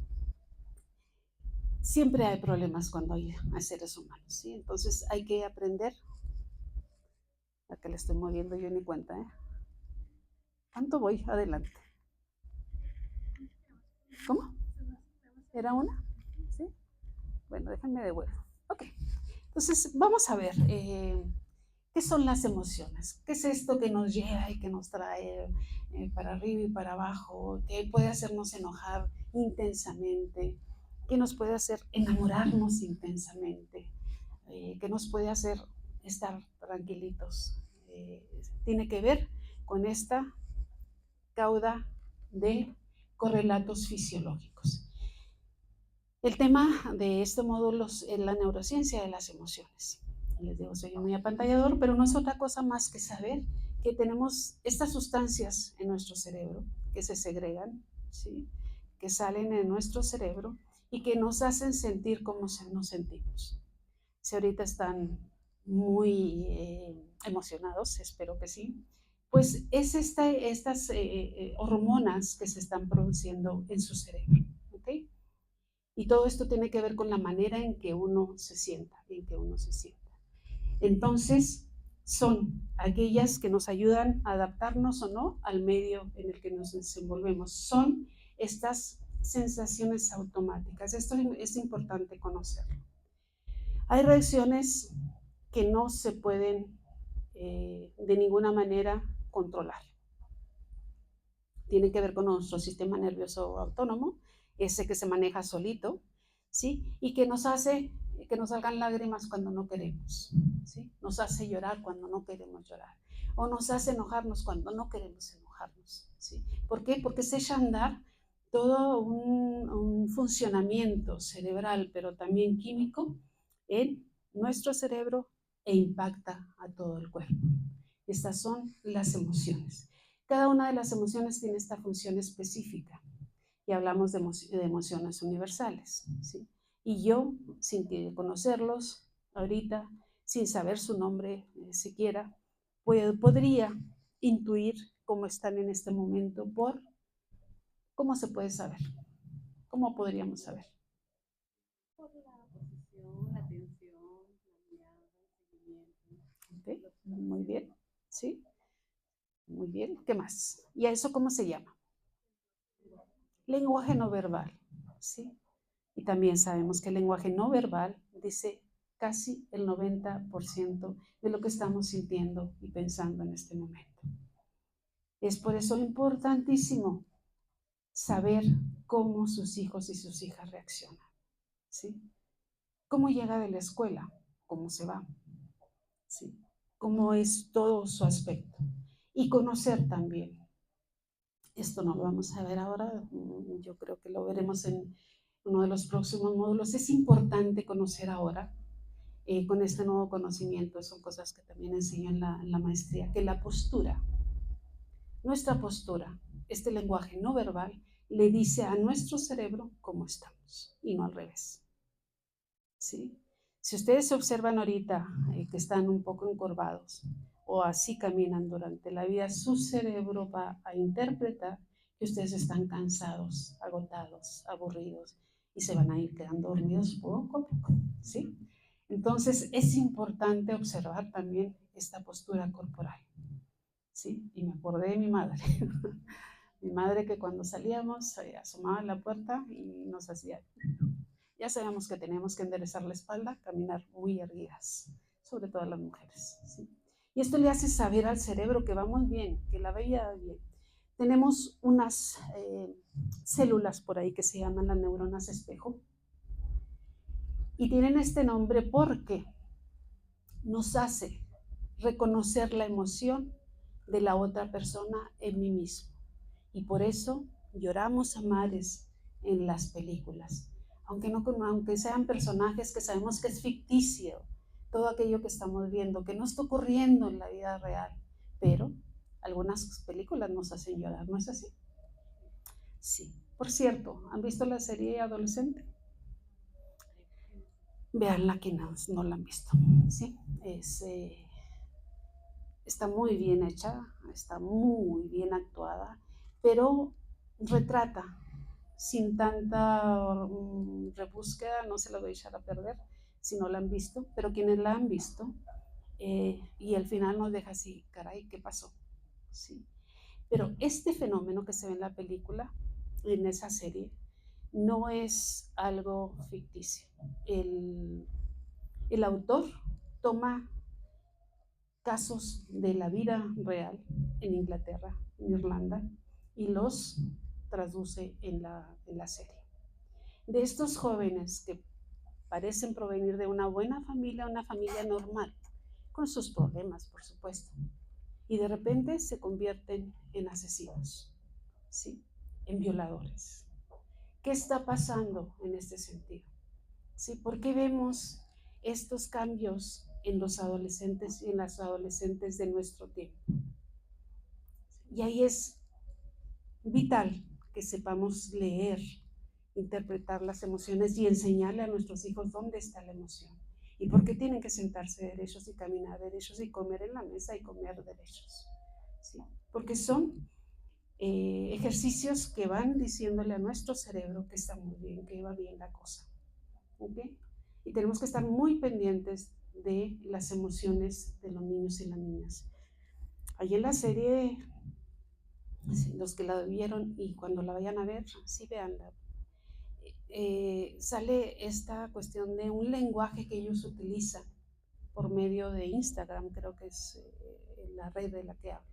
siempre hay problemas cuando hay seres humanos, ¿sí? Entonces hay que aprender. A que le estoy moviendo yo ni cuenta, ¿eh? ¿Cuánto voy? Adelante. ¿Cómo? ¿Era una? ¿Sí? Bueno, déjenme devuelvo. Ok. Entonces, vamos a ver qué son las emociones. ¿Qué es esto que nos lleva y que nos trae para arriba y para abajo? ¿Qué puede hacernos enojar intensamente? ¿Qué nos puede hacer enamorarnos intensamente? ¿Qué nos puede hacer estar tranquilitos? Tiene que ver con esta cauda de correlatos fisiológicos. El tema de este módulo es la neurociencia de las emociones. Les digo, soy muy apantallador, pero no es otra cosa más que saber que tenemos estas sustancias en nuestro cerebro que se segregan, ¿sí? Que salen en nuestro cerebro y que nos hacen sentir como nos sentimos. Si ahorita están muy emocionados, espero que sí, pues es estas hormonas que se están produciendo en su cerebro, ¿ok? Y todo esto tiene que ver con la manera en que uno se sienta, Entonces, son aquellas que nos ayudan a adaptarnos o no al medio en el que nos desenvolvemos. Son estas sensaciones automáticas. Esto es importante conocerlo. Hay reacciones que no se pueden de ninguna manera controlar. Tiene que ver con nuestro sistema nervioso autónomo, ese que se maneja solito, ¿sí? Y que nos hace que nos salgan lágrimas cuando no queremos, ¿sí? Nos hace llorar cuando no queremos llorar, o nos hace enojarnos cuando no queremos enojarnos, ¿sí? ¿Por qué? Porque se echa a andar todo un funcionamiento cerebral, pero también químico, en nuestro cerebro e impacta a todo el cuerpo. Estas son las emociones. Cada una de las emociones tiene esta función específica y hablamos de emociones universales, ¿sí? Y yo, sin conocerlos ahorita, sin saber su nombre siquiera, podría intuir cómo están en este momento por cómo se puede saber, cómo podríamos saber. Por la posición, la atención, la mirada, el seguimiento. ¿Okay? Muy bien, ¿sí? Muy bien, ¿qué más? ¿Y a eso cómo se llama? Lenguaje no verbal, ¿sí? Y también sabemos que el lenguaje no verbal dice casi el 90% de lo que estamos sintiendo y pensando en este momento. Es por eso importantísimo saber cómo sus hijos y sus hijas reaccionan, ¿sí? Cómo llega de la escuela, cómo se va, ¿sí? Cómo es todo su aspecto. Y conocer también. Esto no lo vamos a ver ahora, yo creo que lo veremos en uno de los próximos módulos. Es importante conocer ahora, con este nuevo conocimiento, son cosas que también enseño en la maestría, que la postura, nuestra postura, este lenguaje no verbal, le dice a nuestro cerebro cómo estamos y no al revés. ¿Sí? Si ustedes observan ahorita que están un poco encorvados o así caminan durante la vida, su cerebro va a interpretar que ustedes están cansados, agotados, aburridos y se van a ir quedando dormidos poco a poco, ¿sí? Entonces es importante observar también esta postura corporal, ¿sí? Y me acordé de mi madre. Mi madre que cuando salíamos asomaba a la puerta y nos hacía, ya sabemos que tenemos que enderezar la espalda, caminar muy erguidas, sobre todo las mujeres, ¿sí? Y esto le hace saber al cerebro que vamos bien, que la vida va bien. Tenemos unas células por ahí que se llaman las neuronas espejo y tienen este nombre porque nos hace reconocer la emoción de la otra persona en mí mismo. Y por eso lloramos a mares en las películas. Aunque sean personajes que sabemos que es ficticio, todo aquello que estamos viendo, que no está ocurriendo en la vida real, pero algunas películas nos hacen llorar, ¿no es así? Sí. Por cierto, ¿han visto la serie Adolescente? Veanla que no la han visto, ¿sí? Está muy bien hecha, está muy bien actuada, pero retrata sin tanta rebúsqueda, no se la voy a echar a perder si no la han visto, pero quienes la han visto, y al final nos deja así, caray, ¿qué pasó? ¿Sí? Pero este fenómeno que se ve en la película, en esa serie, no es algo ficticio. El autor toma casos de la vida real en Inglaterra, en Irlanda, y los traduce en la serie. De estos jóvenes que parecen provenir de una buena familia, una familia normal, con sus problemas, por supuesto, y de repente se convierten en asesinos, ¿sí? En violadores. ¿Qué está pasando en este sentido? ¿Sí? ¿Por qué vemos estos cambios en los adolescentes y en las adolescentes de nuestro tiempo? Y ahí es vital que sepamos leer, interpretar las emociones y enseñarle a nuestros hijos dónde está la emoción y por qué tienen que sentarse derechos y caminar derechos y comer en la mesa y comer derechos, ¿sí? Porque son ejercicios que van diciéndole a nuestro cerebro que está muy bien, que va bien la cosa, ¿ok? Y tenemos que estar muy pendientes de las emociones de los niños y las niñas. Allí en la serie, los que la vieron y cuando la vayan a ver, sí veanla. Sale esta cuestión de un lenguaje que ellos utilizan por medio de Instagram, creo que es la red de la que habla.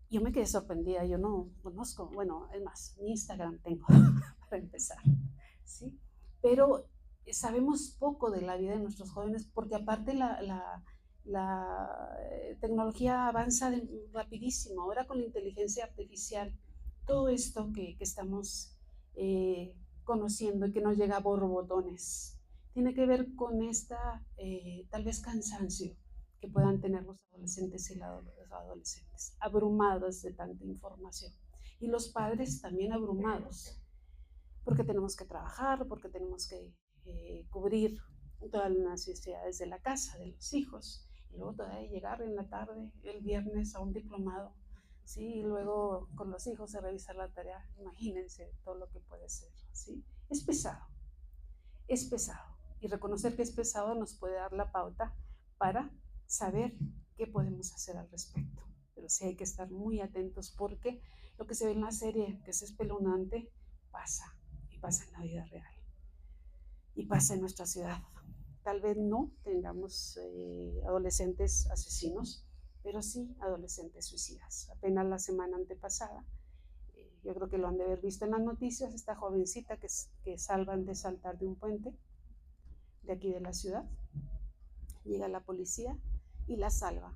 Yo me quedé sorprendida, yo no conozco, bueno, es más, ni Instagram tengo para empezar, ¿sí? Pero sabemos poco de la vida de nuestros jóvenes porque aparte la tecnología avanza rapidísimo, ahora con la inteligencia artificial, todo esto que estamos conociendo y que nos llega por botones, tiene que ver con esta tal vez cansancio que puedan tener los adolescentes y los adolescentes, abrumados de tanta información. Y los padres también abrumados, porque tenemos que trabajar, porque tenemos que cubrir todas las necesidades de la casa, de los hijos, y luego todavía llegar en la tarde, el viernes, a un diplomado, ¿sí? Y luego con los hijos a revisar la tarea, imagínense todo lo que puede ser, ¿sí? Es pesado, es pesado. Y reconocer que es pesado nos puede dar la pauta para saber qué podemos hacer al respecto. Pero sí hay que estar muy atentos porque lo que se ve en la serie, que es espeluznante, pasa y pasa en la vida real y pasa en nuestra ciudad. Tal vez no tengamos adolescentes asesinos, pero sí adolescentes suicidas. Apenas la semana antepasada, yo creo que lo han de haber visto en las noticias, esta jovencita que salvan de saltar de un puente de aquí de la ciudad. Llega la policía y la salva.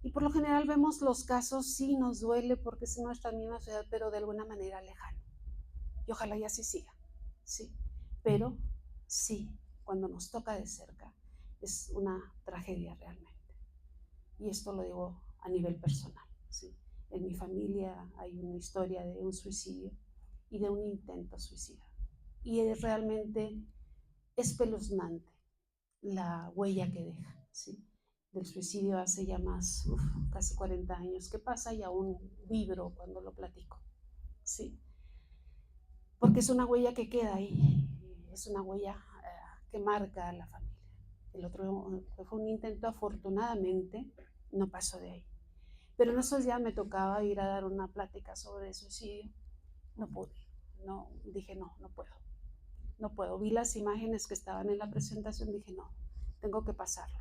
Y por lo general vemos los casos, sí nos duele porque es nuestra misma ciudad, pero de alguna manera lejano. Y ojalá ya así siga, sí. Pero sí, cuando nos toca de cerca, es una tragedia realmente. Y esto lo digo a nivel personal, ¿sí? En mi familia hay una historia de un suicidio y de un intento suicida. Y es realmente espeluznante la huella que deja, ¿sí? Del suicidio hace ya más, casi 40 años que pasa y aún vibro cuando lo platico, ¿sí? Porque es una huella que queda ahí, es una huella que marca a la familia. El otro fue un intento, afortunadamente, no pasó de ahí. Pero en esos días me tocaba ir a dar una plática sobre suicidio, no pude, no, dije no puedo. Vi las imágenes que estaban en la presentación, dije no, tengo que pasarlo,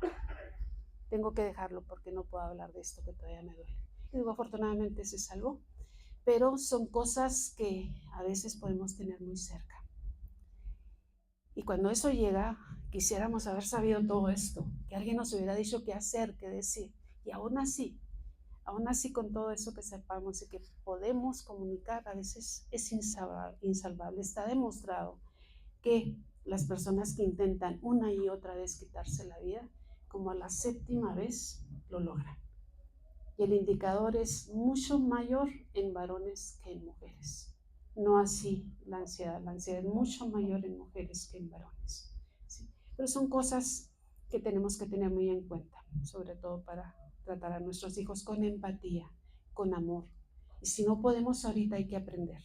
tengo que dejarlo porque no puedo hablar de esto que todavía me duele. Y digo, afortunadamente se salvó, pero son cosas que a veces podemos tener muy cerca. Y cuando eso llega, quisiéramos haber sabido todo esto, que alguien nos hubiera dicho qué hacer, qué decir. Y aún así con todo eso que sepamos y que podemos comunicar, a veces es insalvable. Está demostrado que las personas que intentan una y otra vez quitarse la vida, como a la 7ª vez lo logran. Y el indicador es mucho mayor en varones que en mujeres. No así la ansiedad es mucho mayor en mujeres que en varones, ¿sí? Pero son cosas que tenemos que tener muy en cuenta, sobre todo para tratar a nuestros hijos con empatía, con amor. Y si no podemos ahorita, hay que aprender,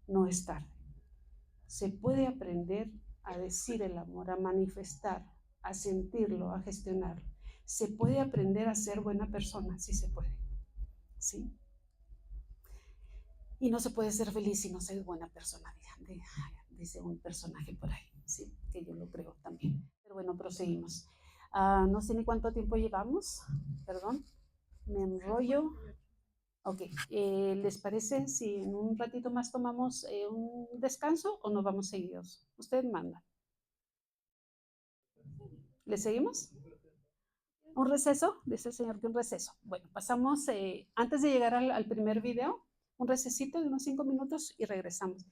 no es tarde. Se puede aprender a decir el amor, a manifestar, a sentirlo, a gestionarlo. Se puede aprender a ser buena persona, sí se puede, ¿sí? Y no se puede ser feliz si no se es buena persona, dice un personaje por ahí, ¿sí? Que yo lo creo también. Pero bueno, proseguimos. No sé ni cuánto tiempo llevamos, perdón, me enrollo. Ok, ¿les parece si en un ratito más tomamos un descanso o nos vamos seguidos? Usted manda. ¿Le seguimos? ¿Un receso? Dice el señor que un receso. Bueno, pasamos, antes de llegar al primer video, un recesito de unos 5 minutos y regresamos.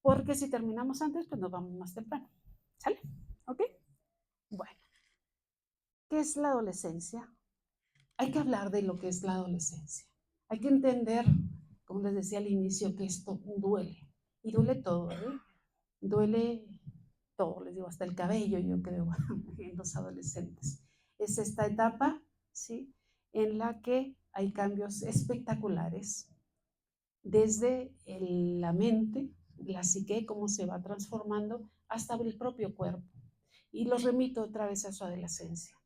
Porque si terminamos antes, pues nos vamos más temprano. ¿Sale? ¿Ok? Bueno, ¿qué es la adolescencia? Hay que hablar de lo que es la adolescencia. Hay que entender, como les decía al inicio, que esto duele. Y duele todo, ¿eh? Duele todo, les digo, hasta el cabello, yo creo, en los adolescentes. Es esta etapa, ¿sí? En la que hay cambios espectaculares desde la mente, la psique, cómo se va transformando, hasta el propio cuerpo. Y los remito otra vez a su adolescencia.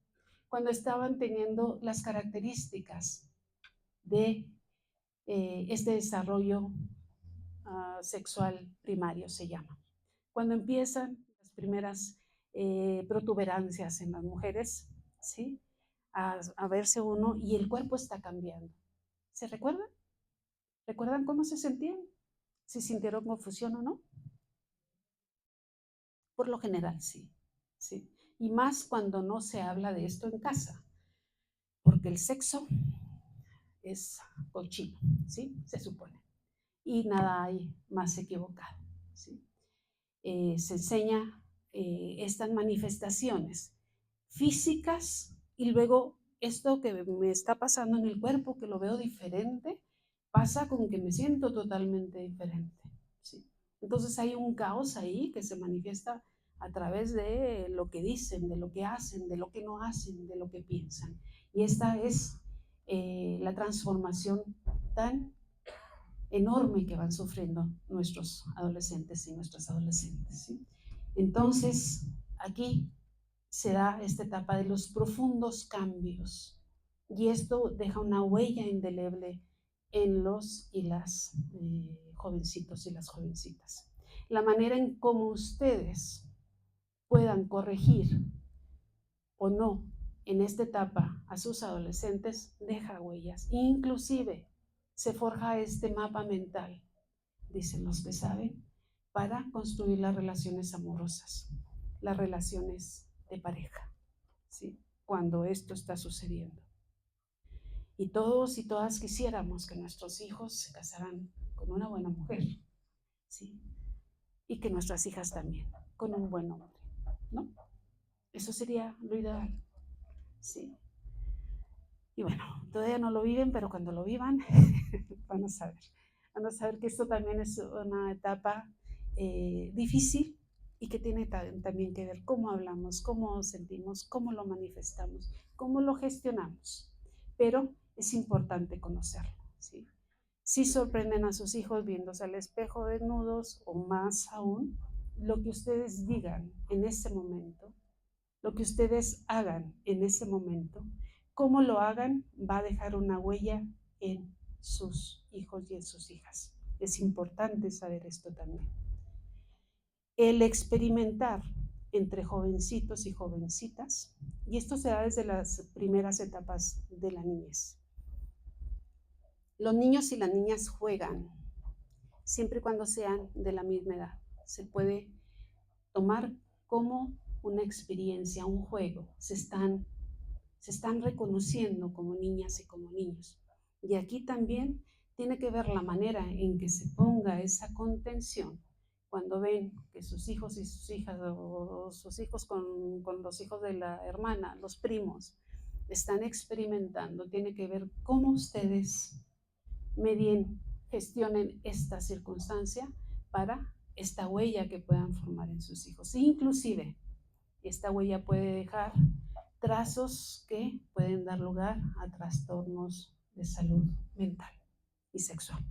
Cuando estaban teniendo las características de este desarrollo sexual primario, se llama. Cuando empiezan las primeras protuberancias en las mujeres, ¿sí? A verse uno y el cuerpo está cambiando. ¿Se recuerdan? ¿Recuerdan cómo se sentían? ¿Si sintieron confusión o no? Por lo general, sí, sí. Y más cuando no se habla de esto en casa, porque el sexo es cochino, ¿sí? Se supone. Y nada hay más equivocado, ¿sí? Se enseña estas manifestaciones físicas y luego esto que me está pasando en el cuerpo, que lo veo diferente, pasa con que me siento totalmente diferente, ¿sí? Entonces hay un caos ahí que se manifiesta a través de lo que dicen, de lo que hacen, de lo que no hacen, de lo que piensan. Y esta es la transformación tan enorme que van sufriendo nuestros adolescentes y nuestras adolescentes, ¿sí? Entonces, aquí se da esta etapa de los profundos cambios y esto deja una huella indeleble en los y las jovencitos y las jovencitas. La manera en cómo ustedes puedan corregir o no en esta etapa a sus adolescentes deja huellas. Inclusive se forja este mapa mental, dicen los que saben, para construir las relaciones amorosas, las relaciones de pareja, ¿sí? Cuando esto está sucediendo. Y todos y todas quisiéramos que nuestros hijos se casaran con una buena mujer, ¿sí? Y que nuestras hijas también, con un buen hombre, ¿no? Eso sería lo ideal, ¿sí? Y bueno, todavía no lo viven, pero cuando lo vivan van a saber. Van a saber que esto también es una etapa difícil y que tiene también que ver cómo hablamos, cómo sentimos, cómo lo manifestamos, cómo lo gestionamos. Pero es importante conocerlo, ¿sí? Si sorprenden a sus hijos viéndose al espejo desnudos o más aún, lo que ustedes digan en ese momento, lo que ustedes hagan en ese momento, cómo lo hagan, va a dejar una huella en sus hijos y en sus hijas. Es importante saber esto también. El experimentar entre jovencitos y jovencitas, y esto se da desde las primeras etapas de la niñez. Los niños y las niñas juegan, siempre y cuando sean de la misma edad. Se puede tomar como una experiencia, un juego. Se están reconociendo como niñas y como niños. Y aquí también tiene que ver la manera en que se ponga esa contención cuando ven que sus hijos y sus hijas, o sus hijos con los hijos de la hermana, los primos, están experimentando. Tiene que ver cómo ustedes medien, gestionen esta circunstancia para esta huella que puedan formar en sus hijos. Inclusive, esta huella puede dejar trazos que pueden dar lugar a trastornos de salud mental y sexual.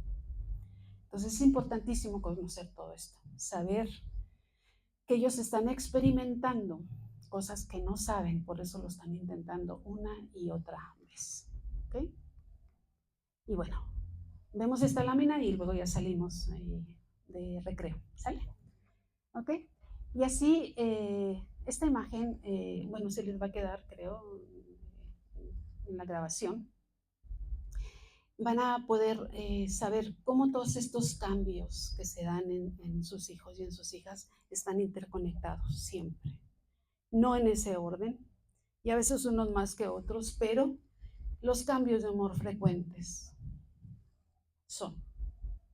Entonces es importantísimo conocer todo esto, saber que ellos están experimentando cosas que no saben, por eso lo están intentando una y otra vez. ¿Ok? Y bueno, vemos esta lámina y luego ya salimos de recreo, ¿sale? ¿Ok? Y así, esta imagen, bueno, se les va a quedar, creo, en la grabación. Van a poder saber cómo todos estos cambios que se dan en sus hijos y en sus hijas están interconectados siempre. No en ese orden, y a veces unos más que otros, pero los cambios de humor frecuentes son,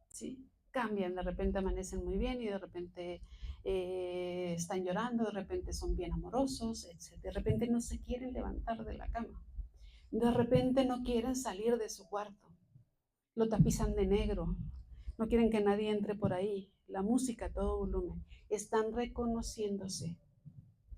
¿sí? Cambian, de repente amanecen muy bien y de repente están llorando, de repente son bien amorosos, etc. De repente no se quieren levantar de la cama, de repente no quieren salir de su cuarto, lo tapizan de negro, no quieren que nadie entre por ahí, la música a todo volumen, están reconociéndose.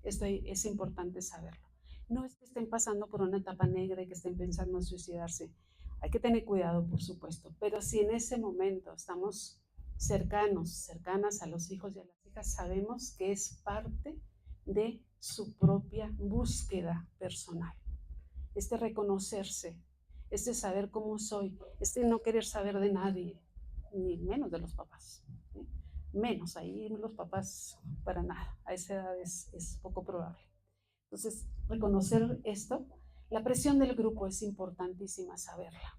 Esto es importante saberlo. No es que estén pasando por una etapa negra y que estén pensando en suicidarse. Hay que tener cuidado, por supuesto, pero si en ese momento estamos cercanas a los hijos y a las hijas, sabemos que es parte de su propia búsqueda personal. Este reconocerse, este saber cómo soy, este no querer saber de nadie, ni menos de los papás, ¿sí? Menos, ahí los papás para nada, a esa edad es poco probable. Entonces, reconocer esto, la presión del grupo es importantísima saberla.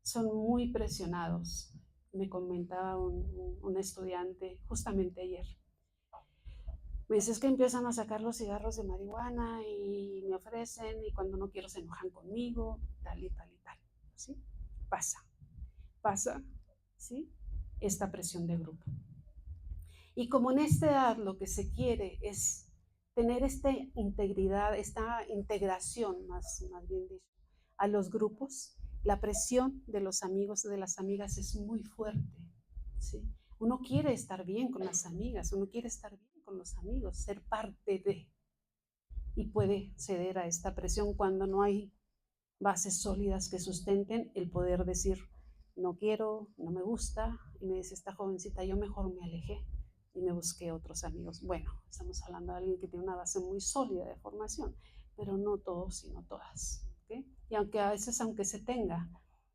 Son muy presionados. Me comentaba un estudiante justamente ayer. Me dice, es que empiezan a sacar los cigarros de marihuana y me ofrecen y cuando no quiero se enojan conmigo, tal y tal y tal. ¿Sí? Pasa, ¿sí? Esta presión de grupo. Y como en esta edad lo que se quiere es tener esta integridad, esta integración, más bien dicho, a los grupos, la presión de los amigos y de las amigas es muy fuerte, ¿sí? Uno quiere estar bien con las amigas, uno quiere estar bien con los amigos, ser parte de, y puede ceder a esta presión cuando no hay bases sólidas que sustenten el poder decir, no quiero, no me gusta, y me dice esta jovencita, yo mejor me alejé y me busqué otros amigos. Bueno, estamos hablando de alguien que tiene una base muy sólida de formación, pero no todos, sino todas, ¿okay? Y aunque a veces, aunque se tenga,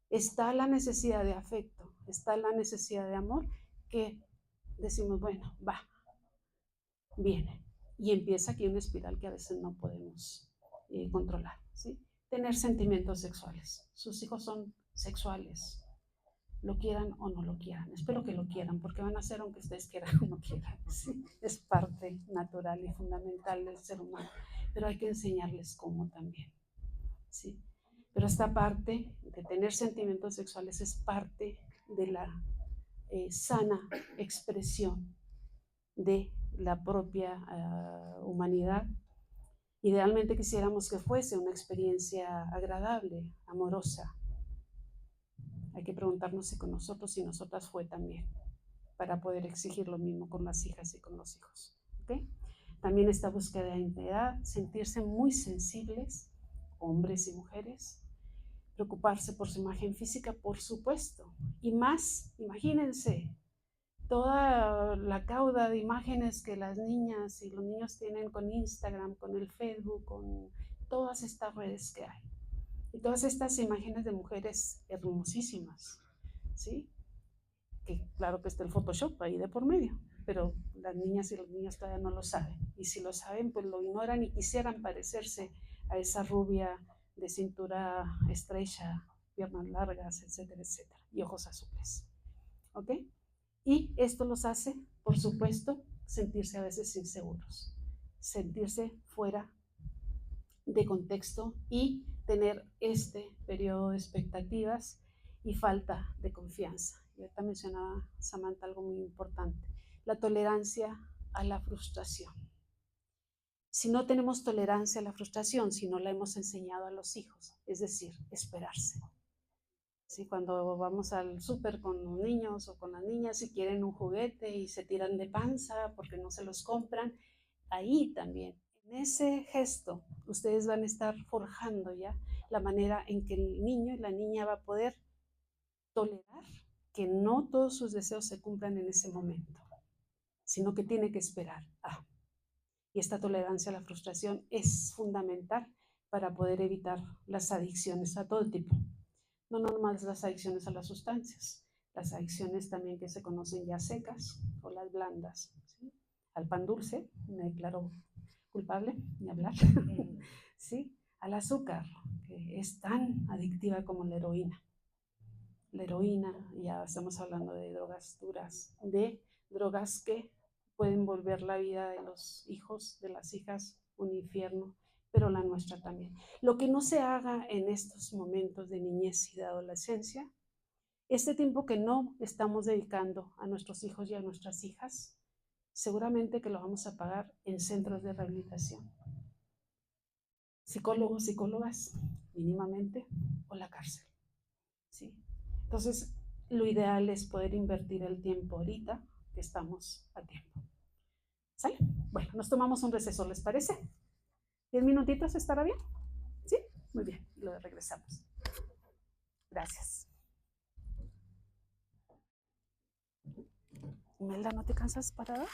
está la necesidad de afecto, está la necesidad de amor, que decimos, bueno, va, viene. Y empieza aquí una espiral que a veces no podemos controlar, ¿sí? Tener sentimientos sexuales. Sus hijos son sexuales, lo quieran o no lo quieran. Espero que lo quieran, porque van a hacer aunque ustedes quieran o no quieran, ¿sí? Es parte natural y fundamental del ser humano, pero hay que enseñarles cómo también, ¿sí? Pero esta parte de tener sentimientos sexuales es parte de la sana expresión de la propia humanidad Idealmente quisiéramos que fuese una experiencia agradable, amorosa. Hay que preguntarnos si con nosotros y nosotras fue también, para poder exigir lo mismo con las hijas y con los hijos. ¿Okay? También esta búsqueda de intimidad, sentirse muy sensibles, hombres y mujeres, preocuparse por su imagen física, por supuesto, y más, imagínense, toda la cauda de imágenes que las niñas y los niños tienen con Instagram, con el Facebook, con todas estas redes que hay. Y todas estas imágenes de mujeres hermosísimas, ¿sí? Que claro que está el Photoshop ahí de por medio, pero las niñas y los niños todavía no lo saben. Y si lo saben, pues lo ignoran y quisieran parecerse a esa rubia de cintura estrecha, piernas largas, etcétera, etcétera, y ojos azules. ¿Ok? Y esto los hace, por supuesto, sentirse a veces inseguros, sentirse fuera de contexto y tener este periodo de expectativas y falta de confianza. Y ahorita mencionaba Samantha algo muy importante, la tolerancia a la frustración. Si no tenemos tolerancia a la frustración, si no la hemos enseñado a los hijos, es decir, esperarse. ¿Sí? Cuando vamos al súper con los niños o con las niñas y quieren un juguete y se tiran de panza porque no se los compran, ahí también, en ese gesto, ustedes van a estar forjando ya la manera en que el niño y la niña va a poder tolerar que no todos sus deseos se cumplan en ese momento, sino que tiene que esperar. Y esta tolerancia a la frustración es fundamental para poder evitar las adicciones a todo tipo. No nomás las adicciones a las sustancias, las adicciones también que se conocen ya secas o las blandas, ¿sí? Al pan dulce, me declaro culpable, ni hablar, ¿sí? Al azúcar, que es tan adictiva como la heroína. La heroína, ya estamos hablando de drogas duras, de drogas que pueden volver la vida de los hijos, de las hijas, un infierno, pero la nuestra también. Lo que no se haga en estos momentos de niñez y de adolescencia, este tiempo que no estamos dedicando a nuestros hijos y a nuestras hijas, seguramente que lo vamos a pagar en centros de rehabilitación. Psicólogos, psicólogas, mínimamente, o la cárcel. ¿Sí? Entonces, lo ideal es poder invertir el tiempo ahorita, que estamos a tiempo. ¿Sale? Bueno, nos tomamos un receso, ¿les parece? 10 minutitos, ¿estará bien? ¿Sí? Muy bien, lo regresamos. Gracias. Imelda, ¿no te cansas parada?